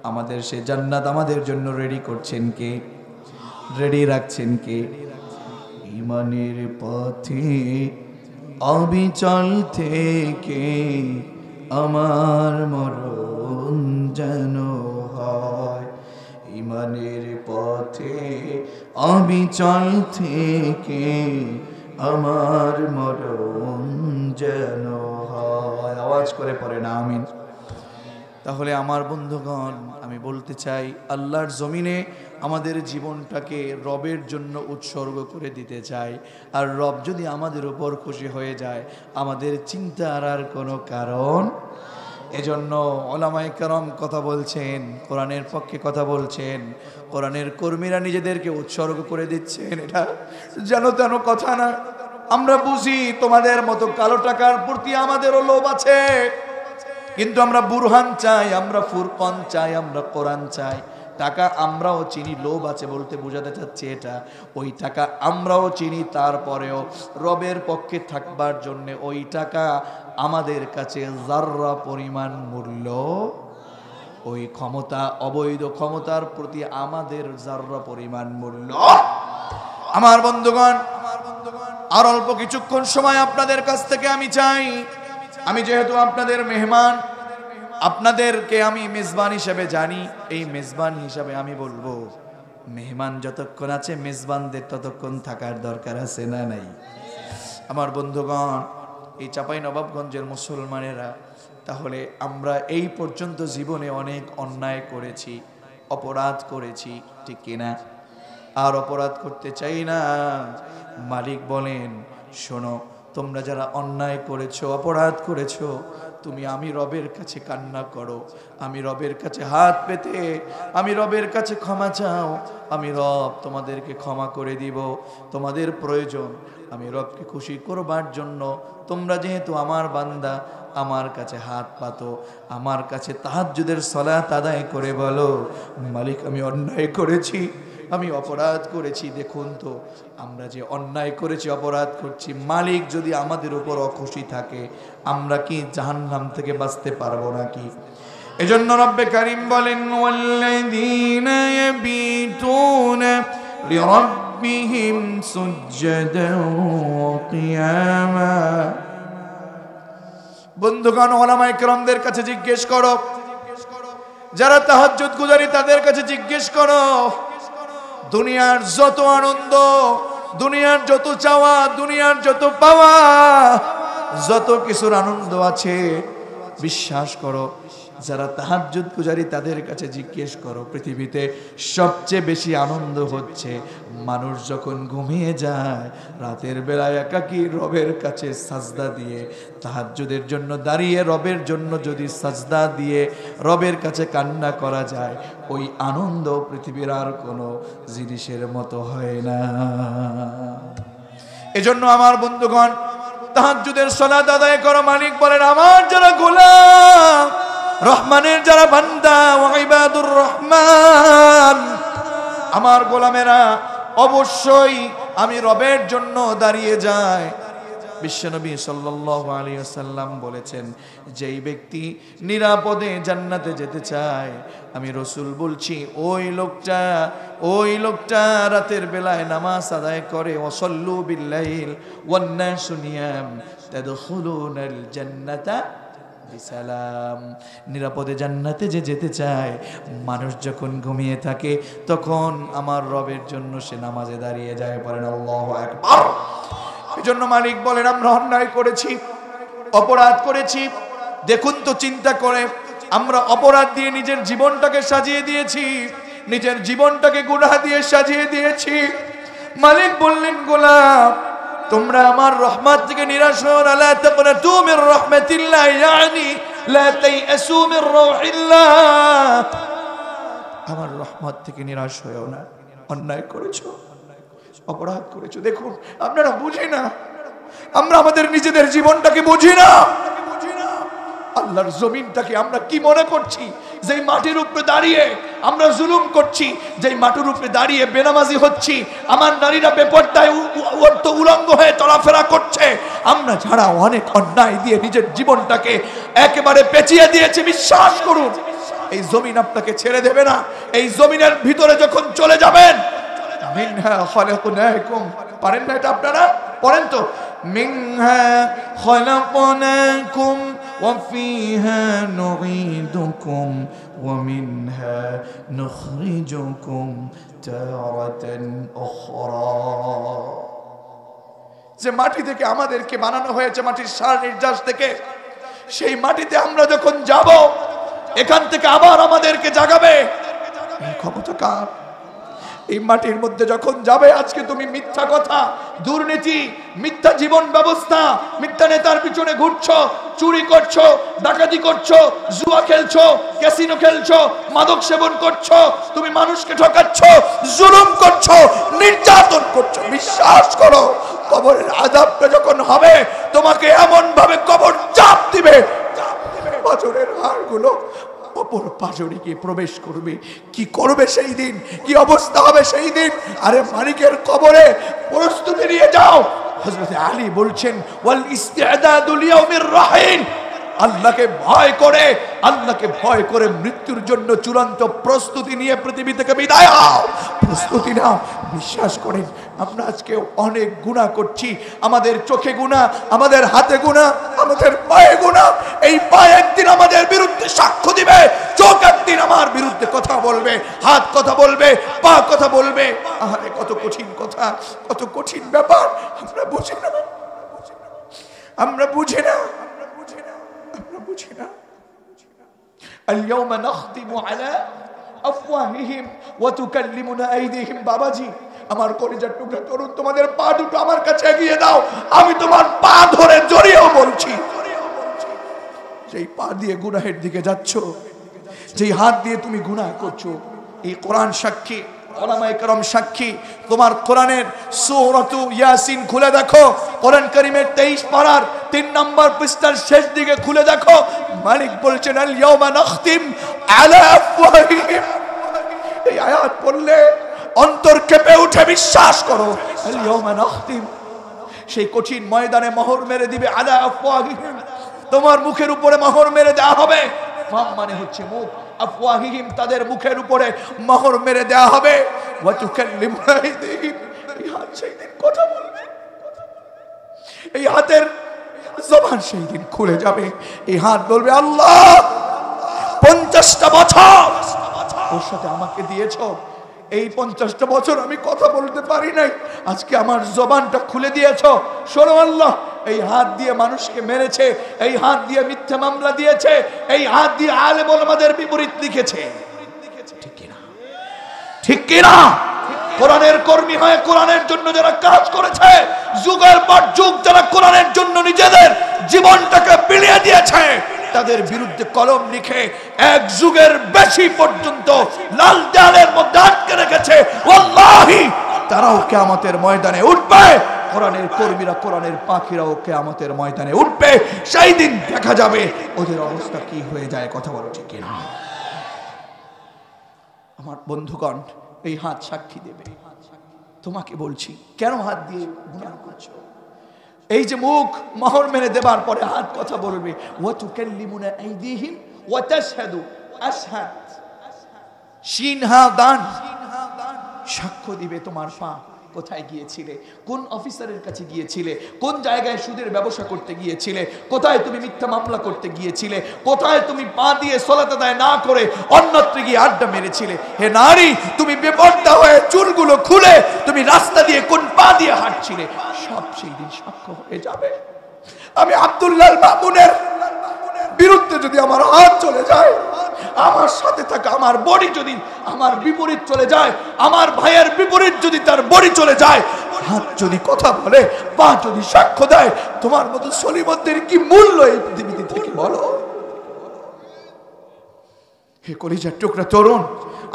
আমাদের সে জান্নাত আমাদের জন্য রেডি করছেন কে? রেডি রাখছেন কে? ঈমানের পথে অবিচল থেকে আমার মরণ যেন হয়, ঈমানের পথে অবিচল থেকে আমার মরণ যেন হয়। আওয়াজ করে পড়ে না আমিন। তাহলে আমার বন্ধুগণ, আমি বলতে চাই, আল্লাহর জমিনে আমাদের জীবনটাকে রবের জন্য উৎসর্গ করে দিতে চাই। আর রব যদি আমাদের উপর খুশি হয়ে যায়, আমাদের চিন্তার আর কোনো কারণ। এজন্য ওলামায়ে কেরাম কথা বলছেন, কোরআনের পক্ষে কথা বলছেন, কোরআনের কর্মীরা নিজেদেরকে উৎসর্গ করে দিচ্ছেন। এটা যেন তেন কথা না। আমরা বুঝি তোমাদের মতো কালো টাকার প্রতি আমাদেরও লোভ আছে, কিন্তু আমরা বুরহান চাই, আমরা ফুরকান চাই, আমরা কোরআন চাই। টাকা আমরাও চিনি, লোভ আছে বলতে বোঝাতে চাচ্ছি এটা। ওই টাকা আমরাও চিনি, তারপরেও রবের পক্ষে থাকবার জন্য ওই টাকা আমাদের কাছে যাররা পরিমাণ মূল্য, ওই ক্ষমতা, অবৈধ ক্ষমতার প্রতি আমাদের যাররা পরিমাণ মূল্য। আমার বন্ধুগণ, আর অল্প কিছুক্ষণ সময় আপনাদের কাছ থেকে আমি চাই। আমি যেহেতু আপনাদের মেহমান, আপনাদেরকে আমি মেজবান হিসেবে জানি, এই মেজবান হিসাবে আমি বলবো, মেহমান যতক্ষণ আছে মেজবানদের ততক্ষণ থাকার দরকার আছে না নাই? আমার বন্ধুগণ, এই চাঁপাইনবাবগঞ্জের মুসলমানেরা, তাহলে আমরা এই পর্যন্ত জীবনে অনেক অন্যায় করেছি, অপরাধ করেছি, ঠিক কিনা? আর অপরাধ করতে চাই না। মালিক বলেন, শোনো, তোমরা যারা অন্যায় করেছো, অপরাধ করেছো, তুমি আমি রবের কাছে কান্না করো, আমি রবের কাছে হাত পেতে, আমি রবের কাছে ক্ষমা চাও, আমি রব তোমাদেরকে ক্ষমা করে দিব। তোমাদের প্রয়োজন, আমি রবকে খুশি করবার জন্য তোমরা যেহেতু আমার বান্দা, আমার কাছে হাত পাতো, আমার কাছে তাহাজ্জুদের সালাত আদায় করে বলো, মালিক আমি অন্যায় করেছি, আমি অপরাধ করেছি। দেখুন তো আমরা যে অন্যায় করেছি, অপরাধ করছি, মালিক যদি আমাদের উপর অখুশি থাকে আমরা কি জাহান্নাম থেকে বাঁচতে পারবো নাকি? এজন্য রব্বে কারীম বলেন ওয়াল্লাযীনা ইয়াবিতুনা লিরাব্বিহিম সুজদান ওয়া কিয়ামা। বন্ধুগণ, উলামায়ে কেরামদের কাছে জিজ্ঞেস করো, যারা তাহাজ্জুদ গুজারি তাদের কাছে জিজ্ঞেস করো, দুনিয়ার যত আনন্দ, দুনিয়ার যত চাওয়া, দুনিয়ার যত পাওয়া, যত কিছুর আনন্দ আছে, বিশ্বাস করো যারা তাহাজ্জুদ গুজারি তাদের কাছে জিজ্ঞেস করো, পৃথিবীতে সবচেয়ে বেশি আনন্দ হচ্ছে মানুষ যখন ঘুমিয়ে যায়, রাতের বেলায় একাকী রবের কাছে সাজদা দিয়ে, তাহাজ্জুদের জন্য দাঁড়িয়ে রবের জন্য যদি সাজদা দিয়ে রবের কাছে কান্না করা যায়, ওই আনন্দ পৃথিবীর আর কোনো জিনিসের মতো হয় না। এজন্য আমার বন্ধুগণ, তাহাজ্জুদের সালাত আদায় করো। মালিক বলেন আমার যারা গোলাম, রহমানের যারা বান্দা, ওয়া ইবাদুর রহমান, আমার গোলামেরা অবশ্যই আমি রবের জন্য দাঁড়িয়ে যায়। বিশ্বনবী সাল্লাল্লাহু আলাইহি ওয়াসাল্লাম বলেছেন, যেই ব্যক্তি নিরাপদে জান্নাতে যেতে চায়, আমি রাসূল বলছি ওই লোকটা রাতের বেলায় নামাজ আদায় করে, ওয়াসাল্লু বিল্লাইল ওয়ান নাসু নিয়াম তাদখুলুনাল জান্নাতা বিসালাম। নিরাপদে জান্নাতে যে যেতে চায়, মানুষ যখন ঘুমিয়ে থাকে তখন আমার রবের জন্য সে নামাজে দাঁড়িয়ে যায়। বলেন আল্লাহু আকবার। এজন্য মালিক বলেন আমরা অন্যায় করেছি, অপরাধ করেছি। দেখুন তো চিন্তা করে, আমরা অপরাধ দিয়ে নিজের জীবনটাকে সাজিয়ে দিয়েছি, নিজের জীবনটাকে গুনাহ দিয়ে সাজিয়ে দিয়েছি। মালিক বললেন গোলাম তোমরা আমার রহমত থেকে নিরাশ হও না, লা তাকনাতু মির রাহমাতিল্লাহ, ইয়ানি লা তাইয়াসু মির রাহিল্লাহ। আমার রহমত থেকে নিরাশ হও না। অন্যায় করেছো, অপরাধ করেছো। দেখুন আপনারা বুঝি না, আমরা আমাদের নিজেদের জীবনটাকে বুঝি না, আল্লাহর জমিনটাকে আমরা কি মনে করছি? যেই মাটির উপরে দাঁড়িয়ে আমরা জুলুম করছি, যেই মাটির উপরে দাঁড়িয়ে বেনামাজি হচ্ছি, আমার নারীরা বেপরদায় উলঙ্গ হয়ে চলাফেরা করছে, আমরা যারা অনেক অন্যায় দিয়ে নিজের জীবনটাকে একেবারে পেঁচিয়ে দিয়েছি, বিশ্বাস করুন এই জমিন আপনাকে ছেড়ে দেবে না। এই জমিনের ভিতরে যখন চলে যাবেন, মিনহা খালাকনাকুম, পারেন না এটা আপনারা? পড়েন তো, মিনহা খালাকনাকুম ওয়া ফিহা নুঈদুকুম ওয়া মিনহা নুখরিজুকুম তারাতান উখরা। যে মাটি থেকে আমাদেরকে বানানো হয়েছে, মাটির সার নির্যাস থেকে, সেই মাটিতে আমরা যখন যাব, এখান থেকে আবার আমাদেরকে জাগাবে। এই ক্ষমতা কার? এই মাটির মধ্যে যখন যাবে, আজকে তুমি মিথ্যা কথা, দুর্নীতি, মিথ্যা জীবন ব্যবস্থা, মিথ্যা নেতার পিছনে ঘুরছো, চুরি করছো, ডাকাতি করছো, জুয়া খেলছো, ক্যাসিনো খেলছো, মাদক সেবন করছো, তুমি মানুষকে ঠকাচ্ছো, জুলুম করছো, নির্যাতন করছো। বিশ্বাস করো কবরের আযাবটা যখন হবে, তোমাকে এমন ভাবে কবর চাপ দিবে, পাঁজরের হাড়গুলো অপর পাঁজরে গিয়ে প্রবেশ করবে। কি করবে সেই দিন, কি অবস্থা হবে সেই দিন? আরে মালিকের কবরে প্রস্তুতি নিয়ে যাও। হযরত আলী বলছেন ওয়াল ইস্তিদাদু লিয়াউমির রাহিল, আল্লাহকে ভয় করে মৃত্যুর জন্য চূড়ান্ত প্রস্তুতি নিয়ে পৃথিবী থেকে বিদায় হও, প্রস্তুতি নাও। বিশ্বাস করেন আমরা আজকে অনেক গুনাহ করছি, আমাদের চোখে গুনাহ, আমাদের হাতে গুনাহ, আমাদের পায়ে গুনাহ। এই পায়ে একদিন আমাদের বিরুদ্ধে সাক্ষ্য দিবে, চোখ একদিন আমার বিরুদ্ধে কথা বলবে, হাত কথা বলবে, পা কথা বলবে। আরে কত কঠিন কথা, কত কঠিন ব্যাপার। আমরা বুঝি না, আমরা বুঝি না। اليوم نختم على أفواههم وتكلمنا أيديهم। বাবাজি আমার কলিজার টুকরা তরুণ, তোমাদের পা দুটো আমার কাছে এগিয়ে দাও, আমি তোমার পা ধরে জড়িয়েও বলছি, যেই পা দিয়ে গুনাহের দিকে যাচ্ছ, যেই হাত দিয়ে তুমি গুনাহ করছো, এই কোরআন সাক্ষী, উলামায়ে কেরাম সাক্ষী। তোমার কোরআনের সূরাতু ইয়াসিন খুলে দেখো, কোরআন কারীমের 23 পারার 3 নম্বর পৃষ্ঠার শেষ দিকে খুলে দেখো, মালিক বলছেন আল ইয়াউমা নাখতিম আলা আফওয়াহিহিম। এই আয়াত পড়লে অন্তর কেঁপে উঠে, বিশ্বাস করো। আল ইয়াউমা নাখতিম, সেই কঠিন ময়দানে মোহর মেরে দিবে। আলা আফওয়াহিহিম, তোমার মুখের উপরে মোহর মেরে দেওয়া হবে। ফাম মানে হচ্ছে মুখ, আফওয়াহিহিম তাদের মুখের উপরে মোহর মেরে দেওয়া হবে। ওয়া তুকাল্লিমুনা আইদিহিম, এই হাত সেই দিন কথা বলবে, এই হাতের জবান সেই দিন খুলে যাবে। এই হাত বলবে আল্লাহ 50টা বছর ওর সাথে আমাকে দিয়েছো, এই 50টা বছর আমি কথা বলতে পারি নাই, আজকে আমার জবানটা খুলে দিয়েছো। শোনো আল্লাহ, এই হাত দিয়ে মানুষকে মেরেছে, এই হাত দিয়ে মিথ্যা মামলা দিয়েছে, এই হাত দিয়ে আলেম ওলামাদের বিপরীত লিখেছে। ঠিক কিনা? ঠিক কিনা? কোরআনের কর্মী হয়ে কোরআনের জন্য যারা কাজ করেছে, যুগের পর যুগ যারা কোরআনের জন্য নিজেদের জীবনটাকে বিলিয়ে দিয়েছে, তাদের বিরুদ্ধে কলম লিখে 1 যুগের বেশি পর্যন্ত লাল দেয়ালের মধ্যে আটকে রেখেছে, ওয়াল্লাহি তারাও কিয়ামতের ময়দানে উঠবে। কোরআনের কর্মীরা, কোরআনের পাখিরাও কিয়ামতের ময়দানে উঠবে। সেই দিন দেখা যাবে ওদের অবস্থা কি হয়ে যায়। কথা বলো ঠিক কিনা? আমার বন্ধুগণ, এই হাত সাক্ষী দেবে। তোমাকে বলছি, কেন হাত দিয়ে গুনাহ করছো? এই যে মুখ মোহর মেরে দেবার পরে হাত কথা বলবে। ওয়া তুকাল্লিমুনা আইদিহিম ওয়া তাশহাদু, আশহাদ শিন হা দান, সাক্ষ্য দিবে তোমার পা। কোথায় গিয়েছিলে, কোন অফিসারের কাছে গিয়েছিলে, কোন জায়গায় সুদের ব্যবসা করতে গিয়েছিলে, কোথায় তুমি মিথ্যা মামলা করতে গিয়েছিলে, কোথায় তুমি পা দিয়ে সালাত আদায় না করে অন্যত্র গিয়ে আড্ডা মেরেছিলে। হে নারী, তুমি বেপরদা হয়ে চুলগুলো খুলে তুমি রাস্তা দিয়ে কোন পা দিয়ে হাঁটছিলে, সব সেই দিন সাক্ষ্য হয়ে যাবে। আমি আব্দুল্লাহ মামুনের বিরুদ্ধে যদি আমার হাত চলে যায়, আমার সাথে থাকা আমার বডি যদি আমার বিপরীত চলে যায়, আমার ভাইয়ের বিপরীত যদি তার বডি চলে যায়, হাত যদি কথা বলে, পা যদি সাক্ষ্য দেয়, তোমার মতো সলিমতদের কি মূল্য এই পৃথিবীতে থেকে বলো? হে কলিজার টুকরা তরুণ,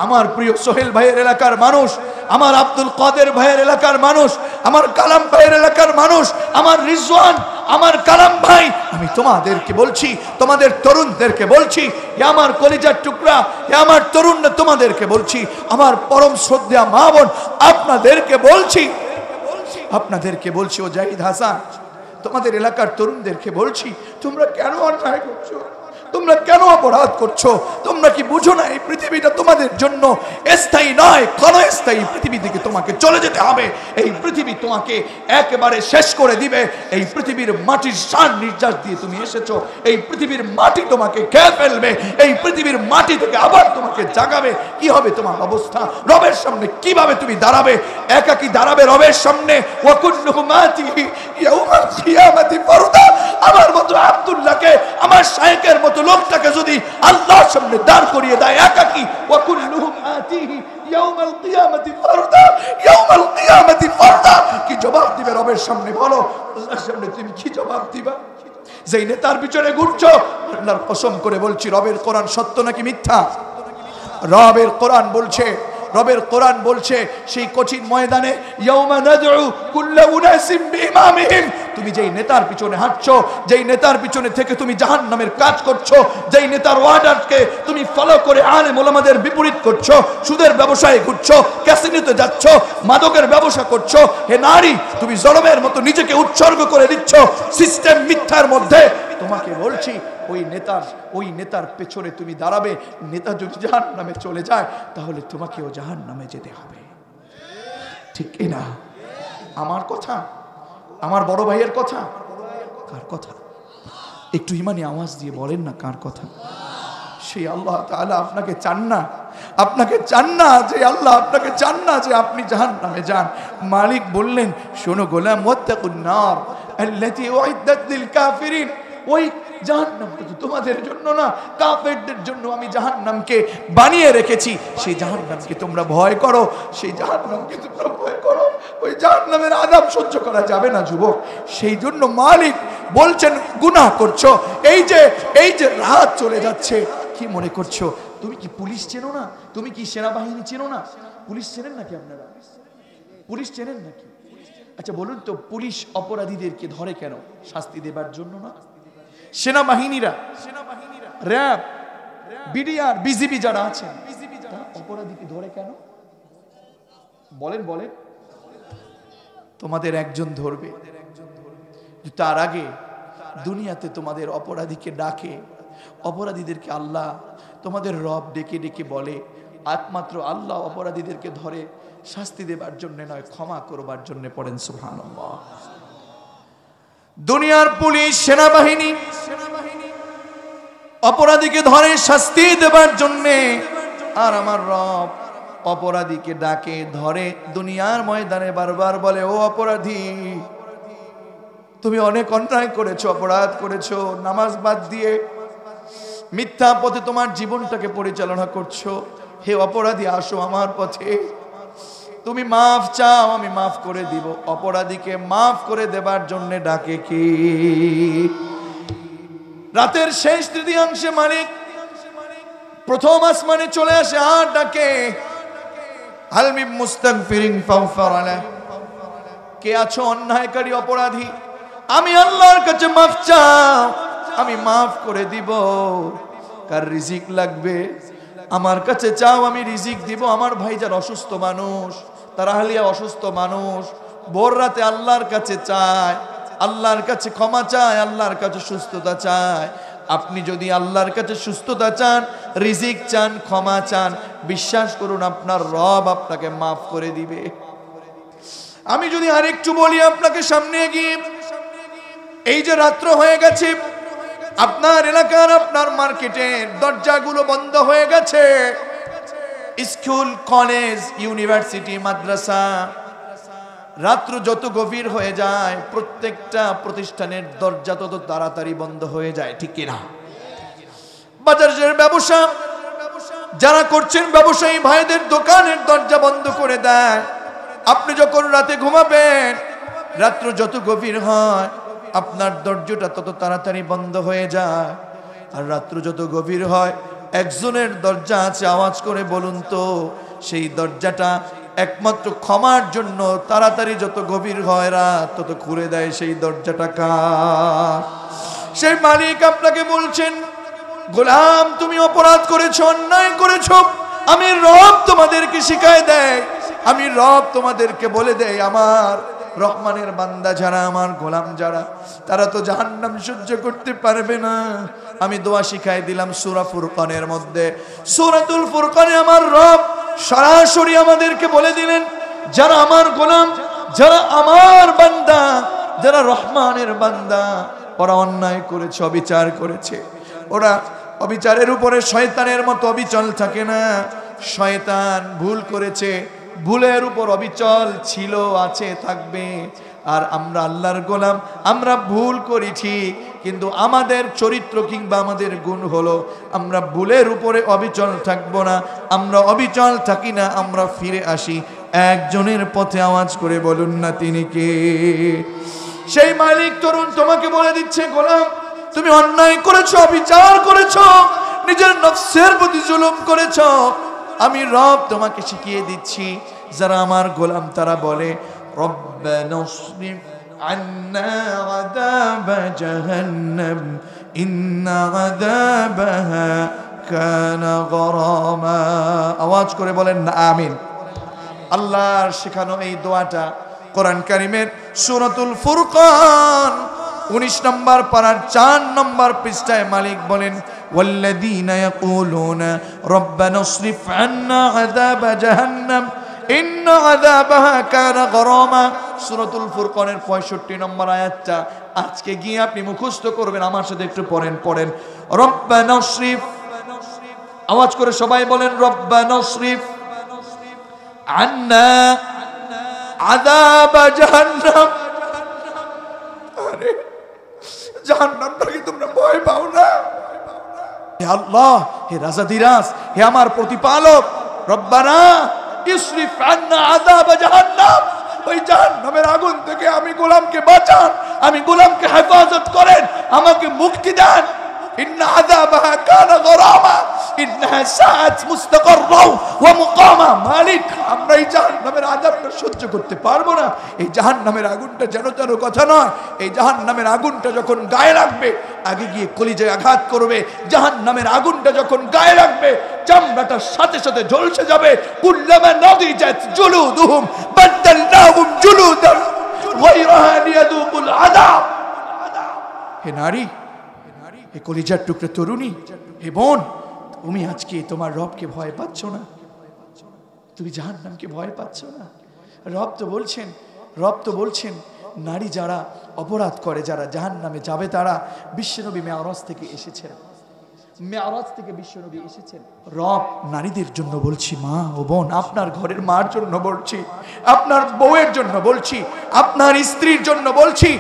আমার প্রিয় সোহেল ভাইয়ের এলাকার মানুষ, আমার আব্দুল কাদের ভাইয়ের এলাকার মানুষ, আমার কালাম ভাইয়ের এলাকার মানুষ, আমার রিজওয়ান, আমার কালাম ভাই, আমি তোমাদেরকে বলছি, তোমাদের তরুণদেরকে বলছি, হে আমার কলিজার টুকরা, হে আমার তরুণরা, তোমাদেরকে বলছি, আমার পরম শ্রদ্ধেয় মা বোন, আপনাদেরকে বলছি, ও জাহিদ হাসান, তোমাদের এলাকার তরুণদেরকে বলছি, তোমরা কেন অন্যায় করছো? তোমরা কেন অপরাধ করছো? তোমরা কি বুঝো না এই পৃথিবীটা তোমাদের জন্য স্থায়ী নয়, ক্ষণস্থায়ী পৃথিবী থেকে তোমাকে চলে যেতে হবে। এই পৃথিবী তোমাকে একেবারে শেষ করে দিবে। এই পৃথিবীর মাটির শ্বাস নিঃশ্বাস দিয়ে তুমি এসেছো, এই পৃথিবীর মাটি তোমাকে খেয়ে ফেলবে। এই পৃথিবীর মাটি থেকে আবার তোমাকে জাগাবে। কি হবে তোমার অবস্থা? রবের সামনে কিভাবে তুমি দাঁড়াবে? একাকী দাঁড়াবে রবের সামনে। ওয়া কুল্লুহুম আতিহি ইয়াউমাল কিয়ামাতি ফারদা। আমার মতো আব্দুল্লাহকে, আমার শাইখের মতো লোকটাকে যদি আল্লাহর সামনে দাঁড় করিয়ে দেয় একাকী, ওয়া কুল্লুহুম আতিহি ইয়াউমাল কিয়ামাতি ফারদা, ইয়াউমাল কিয়ামাতি ফারদা, কি জবাব দিবে রবের সামনে? বলো, আল্লাহর সামনে তুমি কি জবাব দিবা? যেই নেতার পিছনে ঘুরছো, আল্লাহর কসম করে বলছি, রবের কোরআন সত্য নাকি মিথ্যা? রবের কোরআন বলছে সেই কঠিন ময়দানে, ইয়াউমা নাদউ কুল্লা উনাসিম বিইমামিহিম, তুমি যেই নেতার পিছনে হাঁটছো, যেই নেতার পিছনে থেকে তুমি জাহান্নামের কাজ করছো, যেই নেতার অর্ডারকে তুমি ফলো করে আলেম ওলামাদের বিপরীত করছো, সুদের ব্যবসায় ঘুরছো, ক্যাসিনোতে যাচ্ছ, মাদকের ব্যবসা করছো, হে নারী, তুমি জলমের মতো নিজেকে উৎসর্গ করে দিচ্ছ সিস্টেম মিথ্যার মধ্যে। তোমাকে বলছি, ওই নেতার পেছনে তুমি দাঁড়াবে। নেতা যদি জাহান্নামে চলে যায়, তাহলে তোমাকেও জাহান্নামে যেতে হবে। ঠিক কি না? আমার কথা, আমার বড় ভাইয়ের কথা, কার কথা? একটু ইমানি আওয়াজ দিয়ে বলেন না, কার কথা? সেই আল্লাহ তাআলা আপনাকে চান না যে আল্লাহ আপনাকে চান না যে আপনি জাহান্নামে যান। মালিক বললেন, শোনো গোলাম, ওয়াত্তাকুন নার আল্লাতী উইদ্দাত লিল কাফিরিন, ওই জাহান্নামটা তো তোমাদের জন্য না, কাফেরদের জন্য আমি জাহান্নামকে বানিয়ে রেখেছি। সেই জাহান্নামকে তোমরা ভয় করো, সেই জাহান্নামকে তোমরা ভয় করো। ওই জাহান্নামের আযাব সহ্য করা যাবে না যুবক। সেই জন্য মালিক বলছেন, গুনাহ করছো, এই যে রাত চলে যাচ্ছে, কি মনে করছো? তুমি কি পুলিশ চেনো না? তুমি কি সেনাবাহিনী চেনো না? পুলিশ চেনেন নাকি আপনারা? পুলিশ চেনেন নাকি? আচ্ছা বলুন তো, পুলিশ অপরাধীদেরকে ধরে কেন? শাস্তি দেবার জন্য না? সেনাবাহিনীরা, র‍্যাব, বিডিআর, বিজিবি যারা আছেন, অপরাধীকে ধরে কেন? বলেন বলেন। তোমাদের একজন ধরবে, তার আগে দুনিয়াতে তোমাদের অপরাধীকে ডাকে, অপরাধীদেরকে আল্লাহ, তোমাদের রব ডেকে ডেকে বলে একমাত্র আল্লাহ অপরাধীদেরকে ধরে শাস্তি দেবার জন্য নয়, ক্ষমা করবার জন্য। পড়েন সুবহানাল্লাহ। দুনিয়ার পুলিশ, সেনাবাহিনী অপরাধীকে ধরে শাস্তি দেবার জন্য, আর আমার রব অপরাধীকে ডাকে, ধরে দুনিয়ার ময়দানে বারবার বলে, ও অপরাধী, তুমি অনেক অন্যায় করেছো, অপরাধ করেছো, নামাজ বাদ দিয়ে মিথ্যা পথে তোমার জীবনটাকে পরিচালনা করছো। হে অপরাধী, আসো আমার পথে, তুমি মাফ চাও, আমি মাফ করে দিব। অপরাধীকে মাফ করে দেবার জন্য ডাকে কি? রাতের শেষ তৃতীয়াংশে মালিক প্রথম আসমানে চলে আসে আর ডাকে, হাল মিন মুস্তাগফিরিন ফাগফির লাহু, কে আছো অন্যায়কারী অপরাধী, আমি আল্লাহর কাছে মাফ চাও, আমি মাফ করে দিব। কার রিজিক লাগবে আমার কাছে চাও, আমি রিজিক দিব। আমার ভাই যারা অসুস্থ মানুষ, তারা হালিয়া অসুস্থ মানুষ, ভোর রাতে আল্লাহর কাছে চায়, আল্লাহর কাছে ক্ষমা চায়, আল্লাহর কাছে সুস্থতা চায়। আপনি যদি আল্লাহর কাছে সুস্থতা চান, রিজিক চান, ক্ষমা চান, বিশ্বাস করুন আপনার রব আপনাকে মাফ করে দিবে। আমি যদি আরেকটু বলি আপনাকে সামনে গিয়ে, এই যে রাত্র হয়ে গেছে, আপনার এলাকার, আপনার মার্কেটের দরজাগুলো বন্ধ হয়ে গেছে, স্কুল, কলেজ, ইউনিভার্সিটি, মাদ্রাসা, রাত্র যত গভীর হয়ে যায় প্রত্যেকটা প্রতিষ্ঠানের দরজা তত তাড়াতাড়ি বন্ধ হয়ে যায়, ঠিক কিনা? বাজারের ব্যবসা যারা করছেন, ব্যবসায়ী ভাইদের দোকানের দরজা বন্ধ করে দেয়। আপনি যখন রাতে ঘুমাবেন, রাত্র যত গভীর হয় আপনার দরজাটা তত তাড়াতাড়ি বন্ধ হয়ে যায়। আর রাত্র যত গভীর হয়, একজনের দরজা আছে, আওয়াজ করে বলুন তো, সেই দরজাটা একমাত্র ক্ষমার জন্য তাড়াতাড়ি যত গভীর হয় রাত তত খুলে দেয়, সেই দরজাটা কার? সেই মালিক আপনাকে বলছেন, গোলাম তুমি অপরাধ করেছো, অন্যায় করেছো, আমি রব তোমাদেরকে শিখায় দেয়, আমি রব তোমাদেরকে বলে দেয়, আমার রহমানের বান্দা যারা, আমার গোলাম যারা, তারা তো জাহান্নাম সহ্য করতে পারবে না। আমি দোয়া শিখাই দিলাম সূরা ফুরকানের মধ্যে, সূরাতুল ফুরকানে আমার রব সরাসরি আমাদেরকে বলে দিলেন, যারা আমার গোলাম, যারা আমার বান্দা, যারা রহমানের বান্দা, ওরা অন্যায় করেছে, অবিচার করেছে। ওরা অবিচারের উপরে শয়তানের মতো অবিচল থাকে না। শয়তান ভুল করেছে, ভুলের উপর অবিচল ছিল, আছে, থাকবে। আর আমরা আল্লাহর গোলাম, আমরা ভুল করি ঠিক, কিন্তু আমাদের চরিত্র কিংবা আমাদের গুণ হলো আমরা ভুলের উপরে অবিচল থাকবো না। আমরা অবিচল থাকি না, আমরা ফিরে আসি একজনের পথে। আওয়াজ করে বলুন না তিনি কে? সেই মালিক তরুণ তোমাকে বলে দিচ্ছে, গোলাম তুমি অন্যায় করেছো, অবিচার করেছো, নিজের নফসের প্রতি জুলুম করেছো। আমি রব তোমাকে শিখিয়ে দিচ্ছি, যারা আমার গোলাম তারা বলে, রব্বানা ইসরিফ আন্না আযাব জাহান্নাম ইন্না আযাবাহা কানা গরামা। আওয়াজ করে বলেন না আমিন। আল্লাহর শেখানো এই দোয়াটা কোরআন কারীমের সূরাতুল ফুরকান 19 নম্বর পারার 4 নম্বর পৃষ্ঠায় মালিক বলেন, ওয়াল্লাযীনা ইয়াকুলুনা রব্বানা ইসরিফ আন্না আযাব জাহান্নাম ইন্না আযাবাহা কানা গরামা। সূরাতুল ফুরকানের 65 নম্বর আয়াতটা আজকে গিয়ে আপনি মুখস্থ করবেন, আমার সাথে একটু পড়েন। রব্বানা ইসরিফ, আওয়াজ করে সবাই বলেন, রব্বানা ইসরিফ আন্না আযাব জাহান্নাম। আরে জাহান্নামটাকে তোমরা ভয় পাও না? হে আল্লাহ, হে রাজাদিরাজ, হে আমার প্রতিপালক, রব্বানা ইসরিফ আন্না আযাব জাহান্নাম, ওই জাহান্নামের আগুন থেকে আমি গোলামকে বাঁচান, আমি গোলামকে হেফাজত করেন, আমাকে মুক্তি দেন। ইন্না আযাবাহা কানা গরামা, ইন্নাহা সাআত মুস্তাকাররা ওয়া মুকামা। মালিক, আমরা এই জাহান্নামের আযাবটা সহ্য করতে পারবো না। এই জাহান্নামের আগুনটা যেন তেন কথা নয়। এই জাহান্নামের আগুনটা যখন গায়ে লাগবে, আগে গিয়ে কলিজায় আঘাত করবে। জাহান্নামের আগুনটা যখন গায়ে লাগবে, চামড়াটার সাথে সাথে ঝলসে যাবে। কুল্লামা নাদিজাত জুলুদুহুম বাদদালনাহুম জুলুদান গায়রাহা লিয়াযুকুল আযাব। হে নারী, হে কলিজার টুকরা তরুণী, হে বোন, তুমি আজকে তোমার রবকে ভয় পাচ্ছ না? তুমি জাহান্নামকে ভয় পাচ্ছ না? রব তো বলছেন নারী যারা অপরাধ করে, যারা জাহান্নামে যাবে, তারা বিশ্বনবী মেরাজ থেকে এসেছেন। মেরাজ থেকে বিশ্বনবী এসেছেন। রব নারীদের জন্য বলছি, মা ও বোন, আপনার ঘরের মার জন্য বলছি, আপনার বউয়ের জন্য বলছি, আপনার স্ত্রীর জন্য বলছি,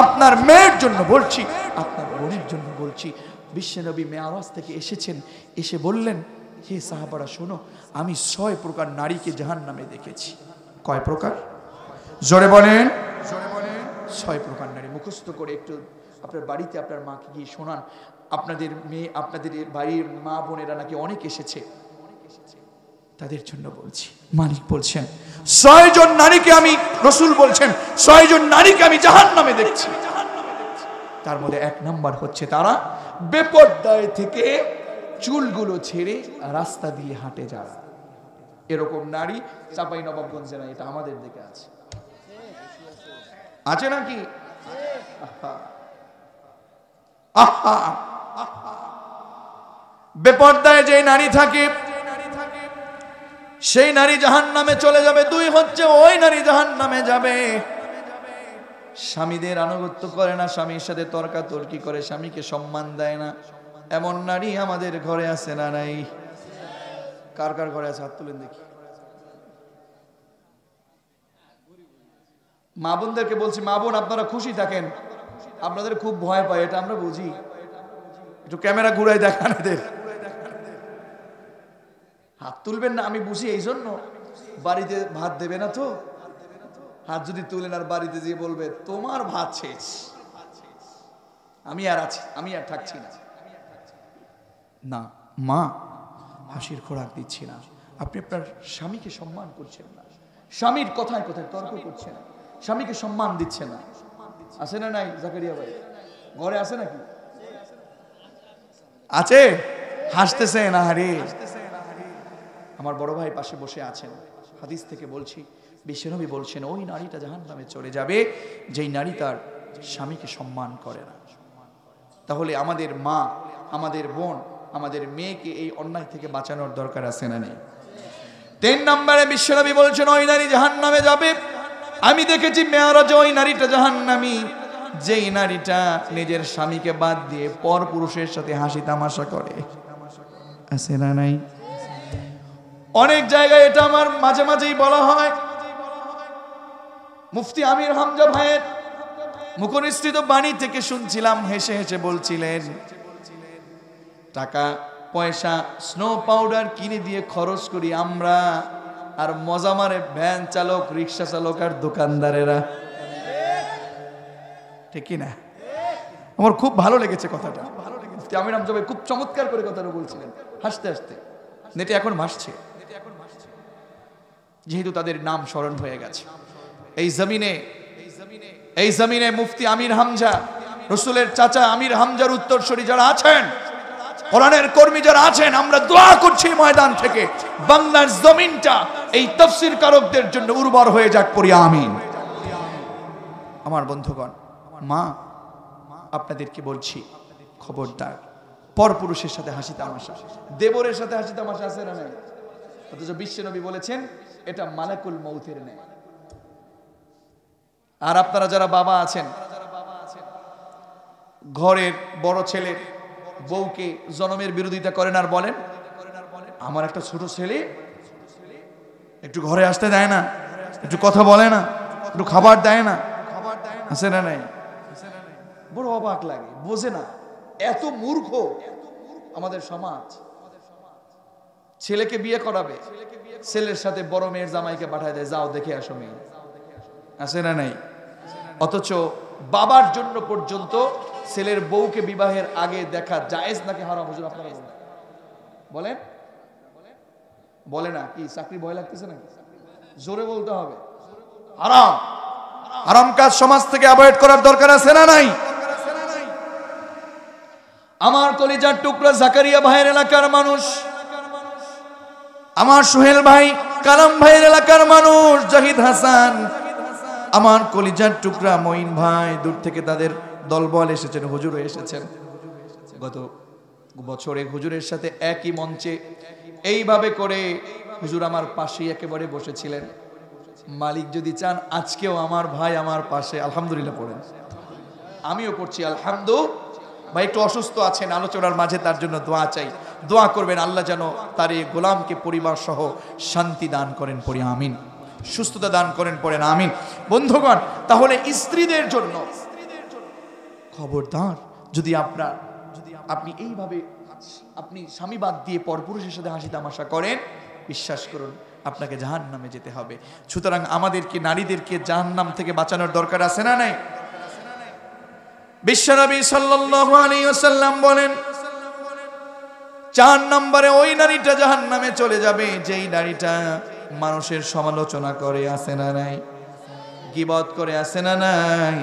আপনার মেয়ের জন্য বলছি, আপনার বোনের জন্য বলছি। বিশ্বনবী মেরাজ থেকে এসেছেন, এসে বললেন, হে সাহাবারা শোনো, আমি 6 প্রকার নারীকে জাহান্নামে দেখেছি। কয় প্রকার? জোরে বলেন। 6 প্রকার নারী। মুখস্থ করে একটু আপনার বাড়িতে আপনার মাকে গিয়ে শোনান। আপনাদের মেয়ে, আপনাদের বাড়ির মা বোনেরা নাকি অনেক এসেছে, তাদের জন্য বলছি। মালিক বলছেন 6 জন নারীকে আমি, রাসূল বলছেন 6 জন নারীকে আমি জাহান্নামে দেখছি। তার মধ্যে 1 নাম্বার হচ্ছে তারা বেপরদায় থেকে চুলগুলো ছেড়ে রাস্তা দিয়ে হাঁটে যারা। এরকম নারী চাঁপাইনবাবগঞ্জে না, এটা আমাদের দিকে আছে। আছে নাকি? বেপরদায় যে নারী থাকে সেই নারী জাহান্নামে চলে যাবে। 2 হচ্ছে ওই নারী জাহান্নামে যাবে স্বামীদের আনুগত্য করে না, স্বামীর সাথে তর্কাতর্কি করে, স্বামীকে সম্মান দেয় না। এমন নারী আমাদের ঘরে আছে না নাই? কার কার ঘরে আছে হাত তুলেন দেখি। মা বোনদেরকে বলছি, মা বোন আপনারা খুশি থাকেন, আপনাদের খুব ভয় পায়, এটা আমরা বুঝি। একটু ক্যামেরা ঘুরাই দেখান এদের। হাত তুলবেন না আমি বুঝি, এই জন্য বাড়িতে ভাত দেবে না তো। হাত যদি তুলেন আর বাড়িতে যেয়ে বলবে তোমার ভাত শেষ, আমি আর আছি, আমি আর থাকছি না। না মা, হাসির খোরাক দিচ্ছি না, আপনি আপনার স্বামীকে সম্মান করছেন না, স্বামীর কথায় কথায় তর্ক করছেন, স্বামীকে সম্মান দিচ্ছেন না। আছে না নাই জাকারিয়া ভাই? ঘরে আছে নাকি? আছে? হাসতেছে না? হারে, আমার বড় ভাই পাশে বসে আছেন। হাদিস থেকে বলছি, বিশ্বনবী বলছেন ওই নারীটা জাহান্নামে চলে যাবে যেই নারী তার স্বামীকে সম্মান করে না। তাহলে আমাদের মা, আমাদের বোন, আমাদের মেয়েকে এই অন্যায় থেকে বাঁচানোর দরকার আছে না নেই? 3 নম্বরে বিশ্বনবী বলছেন ওই নারী জাহান্নামে যাবে। আমি দেখেছি মেরাজে ওই নারীটা জাহান্নামী যেই নারীটা নিজের স্বামীকে বাদ দিয়ে পর পুরুষের সাথে হাসি তামাশা করে। আছে না নাই? অনেক জায়গায় এটা আমার মাঝে মাঝেই বলা হয়। মুফতি আমির হামজা ভাইয়ের মুখনিসৃত বাণী থেকে শুনছিলাম, হেসে হেসে বলছিলেন টাকা পয়সা স্নো পাউডার কিনে দিয়ে খরচ করি আমরা, আর মজা মারে ভ্যান চালক, রিক্সা চালক আর দোকানদারেরা। ঠিক কি না? আমার খুব ভালো লেগেছে কথাটা। মুফতি আমির হামজা ভাই খুব চমৎকার করে কথাটা বলছিলেন, হাসতে হাসতে। নেটে এখন ভাসছে, যেহেতু তাদের নাম স্মরণ হয়ে গেছে। এই জমিনে মুফতি আমির হামজা, রাসূলের চাচা আমির হামজার উত্তরসূরি যারা আছেন, কোরআনের কর্মী যারা আছেন, আমরা দোয়া করছি ময়দান থেকে বাংলার জমিনটা এই তাফসীর কারকদের জন্য উর্বর হয়ে যাক, পড়ি আমিন। আমার বন্ধুগণ, মা আপনাদেরকে বলছি খবরদার, পরপুরুষের সাথে হাসি তামাশা, দেবরের সাথে হাসি তামাশা আছে না নাই? অথচ বিশ্বনবী বলেছেন এটা মালাকুল মউতের ন্যায়। আর আপনারা যারা বাবা আছেন, ঘরের বড় ছেলে বউকে জনমের বিরোধিতা করেন আর বলেন আমার একটা ছোট ছেলে একটু ঘরে আসতে দেয় না, একটু কথা বলে না, একটু খাবার দেয় না। আছে না নাই? বড় অবাক লাগে, বোঝে না এত মূর্খ আমাদের সমাজ। ছেলেকে বিয়ে করাবে, ছেলের সাথে বড় মেয়ের জামাইকে পাঠায় দেয়, যাও দেখে আসো মেয়ে। আছে না নাই? অথচ বাবার জন্য পর্যন্ত ছেলের বউকে বিবাহের আগে দেখা জায়েজ নাকি হারাম? হুজুর আপনারা বলেন। বলেন, বলে না কি চাকরি ভয় লাগতেছে না? জোরে বলতে হবে। হারাম, হারাম কাজ সমাজ থেকে অ্যাভয়েড করার দরকার আছে না নাই? আমার কলিজার টুকরা জাকারিয়া ভাইয়ের এলাকার মানুষ, আমার সোহেল ভাই, কালাম ভাইয়ের এলাকার মানুষ, জাহিদ হাসান, আমার কলিজার টুকরা মঈন ভাই, দূর থেকে তাদের দলবল এসেছেন, হুজুরও এসেছেন। গত বছরে হুজুরের সাথে একই মঞ্চে এইভাবে করে হুজুর আমার পাশেই একেবারে বসেছিলেন। মালিক যদি চান আজকেও আমার ভাই আমার পাশে আলহামদুলিল্লাহ পড়েন, আমিও পড়ছি আলহামদুলিল্লাহ। ভাই একটু অসুস্থ আছেন, আলোচনার মাঝে তার জন্য দোয়া চাই, দোয়া করবেন আল্লাহ যেন তার এই গোলামকে পরিবার সহ শান্তি দান করেন, পড়ি আমিন। সুস্থতা দান করেন, পড়েন আমিন। বন্ধুগণ, তাহলে স্ত্রীদের জন্য খবরদার, যদি আপনি এইভাবে আপনি স্বামী বাদ দিয়ে পরপুরুষের সাথে হাসি তামাশা করেন, বিশ্বাস করুন আপনাকে জাহান্নামে যেতে হবে। সুতরাং আমাদেরকে, নারীদেরকে জাহান্নাম থেকে বাঁচানোর দরকার আছে না নাই? বিশ্বনবী সাল্লাল্লাহু আলাইহি ওয়াসাল্লাম বলেন, 4 নম্বরে ওই নারীটা জাহান্নামে চলে যাবে যেই নারীটা মানুষের সমালোচনা করে, আছে না নাই? গীবত করে, আছে না নাই?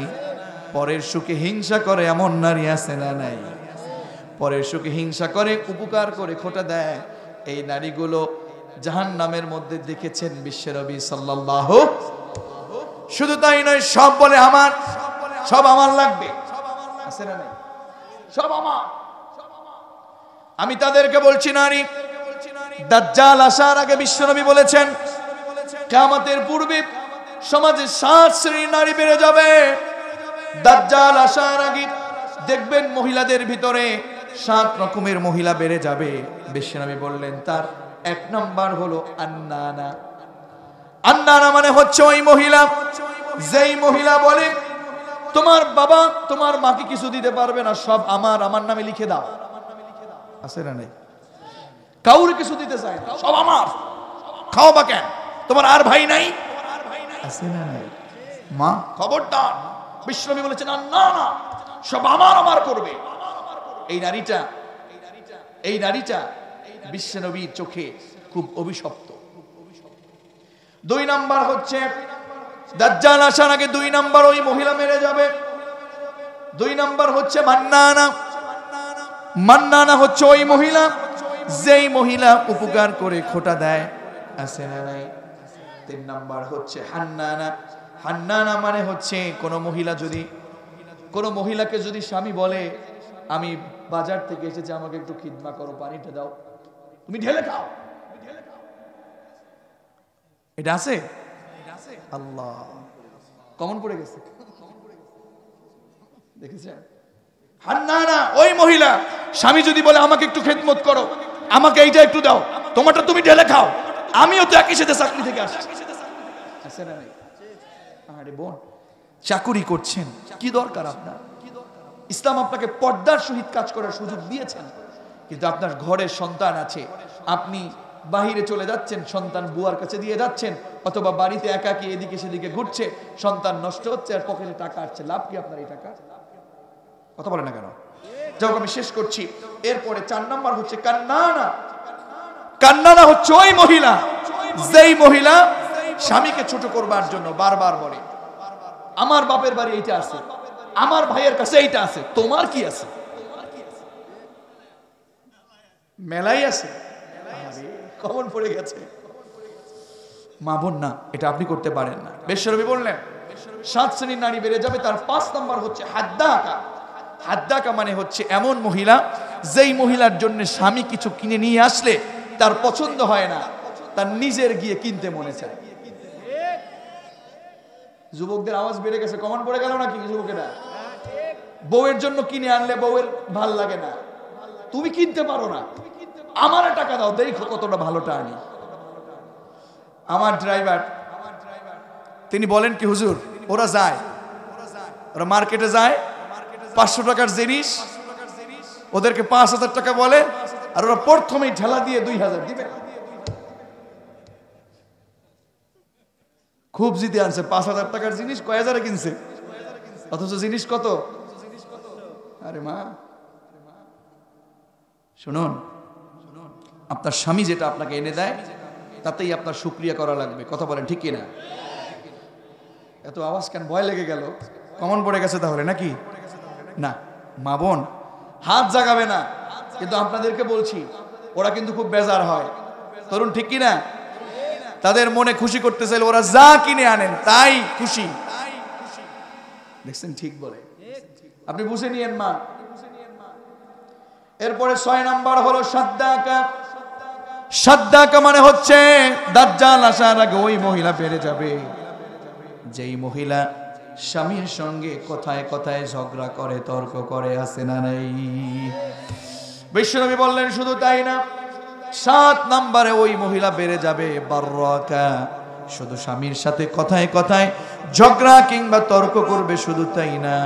পরের সুখে হিংসা করে, এমন নারী আছে না নাই? পরের সুখে হিংসা করে, উপকার করে, খোটা দেয়, এই নারীগুলো জাহান্নামের মধ্যে দেখেছেন বিশ্বনবী সাল্লাল্লাহু। শুধু তাই নয়, সব বলে আমার, সব আমার লাগবে, আছে না নাই? সব আমার। আমি তাদেরকে বলছি, নারী দাজ্জাল আসার আগে বিশ্বনবী বলেছেন কিয়ামতের পূর্বে সমাজে 7 শ্রেণীর নারী বেড়ে যাবে। দাজ্জাল আসার আগে দেখবেন মহিলাদের ভিতরে 7 রকমের মহিলা বেড়ে যাবে। বিশ্বনবী বললেন তার 1 নাম্বার হলো আন্নানা। আন্নানা মানে হচ্ছে ওই মহিলা, যেই মহিলা বলে তোমার বাবা তোমার মাকে কিছু দিতে পারবে না, সব আমার, আমার নামে লিখে দাও, আছে না নাই? কাউরে কিছু দিতে চায় না, সব আমার, খাও বা কেন, তোমার আর ভাই নাই, আছে না নাই? মা খবরদার, বিশ্বনবী বলেছেন না না, সব আমার আমার করবে। এই নারীটা বিশ্বনবীর চোখে খুব অভিশপ্ত। 2 নাম্বার হচ্ছে দাজ্জাল আসার আগে 2 নাম্বার ওই মহিলা মেরে যাবে। 2 নাম্বার হচ্ছে মান্নানা। মান্নানা হচ্ছে ওই মহিলা, যেই মহিলা উপকার করে খোটা দেয়, আছে না নাই? 3 নাম্বার হচ্ছে হান্নানা। হান্নানা মানে হচ্ছে কোন মহিলাকে যদি স্বামী বলে আমি বাজার থেকে এসেছি, আমাকে একটু খিদমা করো, পানিটা দাও, তুমি ঢেলে খাও, এটা আছে? আল্লাহ, কমন পড়ে গেছে, দেখেছেন? হান্নানা ওই মহিলা, স্বামী যদি বলে আমাকে একটু খেদমত করো, আমাকে এইটা একটু দাও, তোমারটা তুমি ঢেলে খাও, আমিও তো একই সাথে চাকরি থেকে আসছি, আছে না নাই? আরে বোন, চাকুরি করছেন, কি দরকার আপনার? ইসলাম আপনাকে পর্দার সহিত কাজ করার সুযোগ দিয়েছেন, কিন্তু আপনার ঘরের সন্তান আছে, আপনি বাহিরে চলে যাচ্ছেন, সন্তান বুয়ার কাছে দিয়ে যাচ্ছেন, অথবা বাড়িতে একাকী এদিকে সেদিকে ঘুরছে, সন্তান নষ্ট হচ্ছে আর পকেটে টাকা আসছে, লাভ কি আপনার এই টাকা? কথা বলে না কেন? যাও, আমি শেষ করছি। এরপরে 4 নাম্বার হচ্ছে কান্নানা। কান্নানা হচ্ছে ওই মহিলা, যেই মহিলা স্বামীকে ছোট করবার জন্য বারবার বলে আমার বাপের বাড়ি এইটা আছে, আমার ভাইয়ের কাছে এইটা আছে, তোমার কি আছে? মেলাই আছে, কমন পড়ে গেছে। মা বোন না, এটা আপনি করতে পারেন না। বিশ্বনবী বললেন 7 শ্রেণীর নারী বেড়ে যাবে। তার 5 নাম্বার হচ্ছে হাদ্দাকা। হাদ্দাকা মানে হচ্ছে এমন মহিলা, যেই মহিলার জন্য স্বামী কিছু কিনে নিয়ে আসলে তার পছন্দ হয় না, তার নিজের গিয়ে কিনতে মনে চায়। যুবকদের আওয়াজ বেড়ে গেছে, কমন পড়ে গেল নাকি যুবকেরা? বউয়ের জন্য কিনে আনলে বউয়ের ভাল লাগে না, তুমি কিনতে পারো না, আমার টাকা দাও, দেখো কতটা ভালোটা আনি। আমার ড্রাইভার তিনি বলেন কি হুজুর, ওরা মার্কেটে যায়, 500 টাকার জিনিস ওদেরকে 5000 টাকা বলে, আর ওরা প্রথমেই ঠেলা দিয়ে 2000 দিবে। খুব জিতে আনছে, 5000 টাকার জিনিস কয় হাজারে কিনছে, অথচ জিনিস কত? আরে মা শুনুন, আপনার স্বামী যেটা আপনাকে এনে দেয় তাতেই আপনার শুকরিয়া করা লাগবে। কথা বলেন ঠিক কিনা? এত আওয়াজ কেন, ভয় লেগে গেল? কমন পড়ে গেছে তাহলে নাকি? না, মা বোন হাত জাগাবে না, কিন্তু আপনাদেরকে বলছি ওরা কিন্তু খুব বেজার হয়। তরুণ ঠিক কিনা? তাদের মনে খুশি করতে চাইলে ওরা যা কিনে আনেন তাই খুশি। দেখছেন, ঠিক বলে। আপনি বুঝে নিয়েন মা। এরপরে 6 নাম্বার হলো সাদ্দাকা। সাদ্দাকা মানে হচ্ছে দাজ্জাল আসার আগে ওই মহিলা বেড়ে যাবে যেই মহিলা স্বামীর সঙ্গে কথায় কথায় ঝগড়া করে, তর্ক করে, আছে না নাই? বিশ্বনবী বললেন শুধু তাই না, 7 নম্বরে ওই মহিলা বেড়ে যাবে বাররাকা, শুধু স্বামীর সাথে কথায় কথায় ঝগড়া কিংবা তর্ক করবে। শুধু তাই না,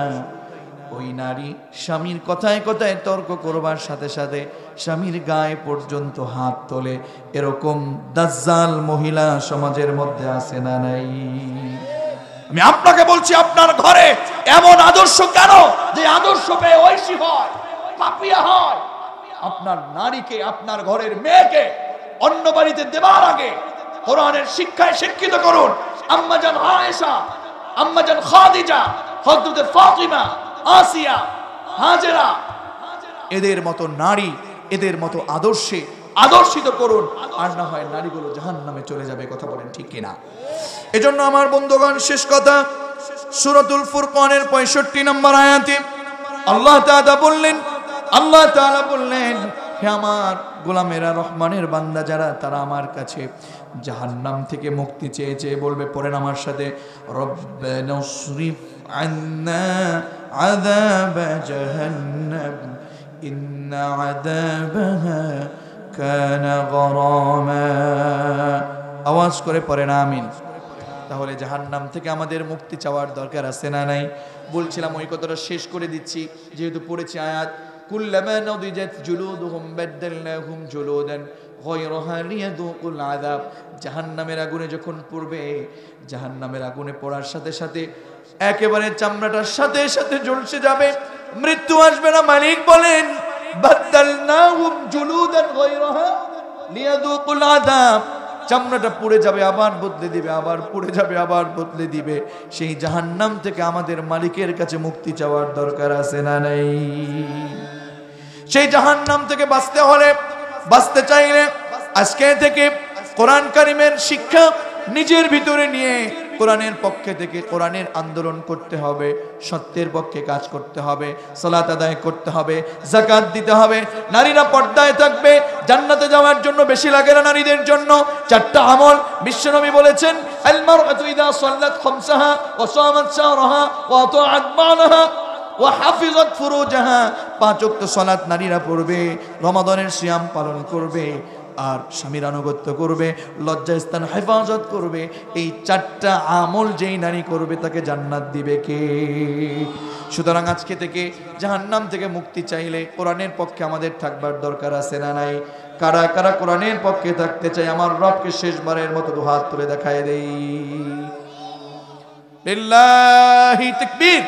ওই নারী স্বামীর কথায় কথায় তর্ক করবার সাথে সাথে স্বামীর গায়ে পর্যন্ত হাত তোলে। এরকম দাজ্জাল মহিলা সমাজের মধ্যে আছে না নাই? আমি আপনাকে বলছি, আপনার ঘরে এমন আদর্শ কেন যে আদর্শ পেয়ে ঐশী হয়, পাপিয়া হয়? আপনার নারীকে, আপনার ঘরের মেয়েকে অন্য বাড়িতে দেবার আগে কোরআনের শিক্ষায় শিক্ষিত করুন। আম্মাজান আয়েশা, আম্মাজান খাদিজা, হযরত ফাতিমা, আসিয়া, হাজেরা, এদের মতো নারী, এদের মতো আদর্শে আদর্শিত করুন, আর না হয় নারীগুলো জাহান্নামে চলে যাবে। কথা বলেন ঠিক কিনা? এজন্য আমার বন্ধুগণ, শেষ কথা, সূরাতুল ফুরকানের 65 নম্বর আয়াতে আল্লাহ তাআলা বললেন, হে আমার গোলামেরা, রহমানের বান্দা যারা, তারা আমার কাছে জাহান্নাম থেকে মুক্তি চেয়ে চেয়ে বলবে, পড়েন আমার সাথে, রব্বানা সরিফ আন্না আযাব জাহান্নাম ইন্না আযাবাহা কানা গরামা। আওয়াজ করে পড়েন আমিন। তাহলে জাহান্নাম থেকে আমাদের মুক্তি চাওয়ার দরকার আছে না নাই? বলছিলাম, ওই কথাটা শেষ করে দিচ্ছি যেহেতু পড়েছি আয়াত, কুল্লামা নাদিজাত জুলুদুহুম বাদদালনাহুম জুলুদান গায়রাহা লিয়াযুকুল আযাব। জাহান্নামের আগুনে যখন পড়বে, জাহান্নামের আগুনে পড়ার সাথে সাথে একেবারে চামড়াটার সাথে সাথে ঝলসে যাবে, মৃত্যু আসবে না। মালিক বলেন, বাদদালনাহুম জুলুদান গায়রাহা লিয়াযুকুল আযাব। চামড়াটা পুড়ে যাবে, আবার বদলে দিবে, আবার পুড়ে যাবে, আবার বদলে দিবে। সেই জাহান্নাম থেকে আমাদের মালিকের কাছে মুক্তি চাওয়ার দরকার আছে না নাই? সেই জাহান্নাম থেকে বাঁচতে হলে, বাঁচতে চাইলে আজকে থেকে কোরআন কারিমের শিক্ষা নিজের ভিতরে নিয়ে কোরআনের পক্ষে থেকে কোরআনের আন্দোলন করতে হবে, সত্যের পক্ষে কাজ করতে হবে, সালাত আদায় করতে হবে, যাকাত দিতে হবে। নারীরা পর্দায় থাকবে, জান্নাতে যাওয়ার জন্য বেশি লাগে না নারীদের জন্য 4টা আমল। বিশ্বনবী বলেছেন, আল মারআতু ইযা সাল্লাত খামসাহা ওয়া সামাত শাহরাহা ওয়া আতাআত বালাহা ওয়া হাফিজাত ফুরুজাহা। 5 ওয়াক্ত সালাত নারীরা পড়বে, রমাদানের সিয়াম পালন করবে, আর স্বামীর আনুগত্য করবে, লজ্জাস্থান হেফাজত করবে। এই 4টা আমল যেই নারী করবে তাকে জান্নাত দিবে কে? সুতরাং আজকে থেকে জাহান্নাম থেকে মুক্তি চাইলে কোরআনের পক্ষে আমাদের থাকবার দরকার আছে না নাই? কারা কারা কোরআনের পক্ষে থাকতে চাই? আমার রবকে শেষবারের মতো দুহাত তুলে দেখায় দেই। লিল্লাহি তাকবীর।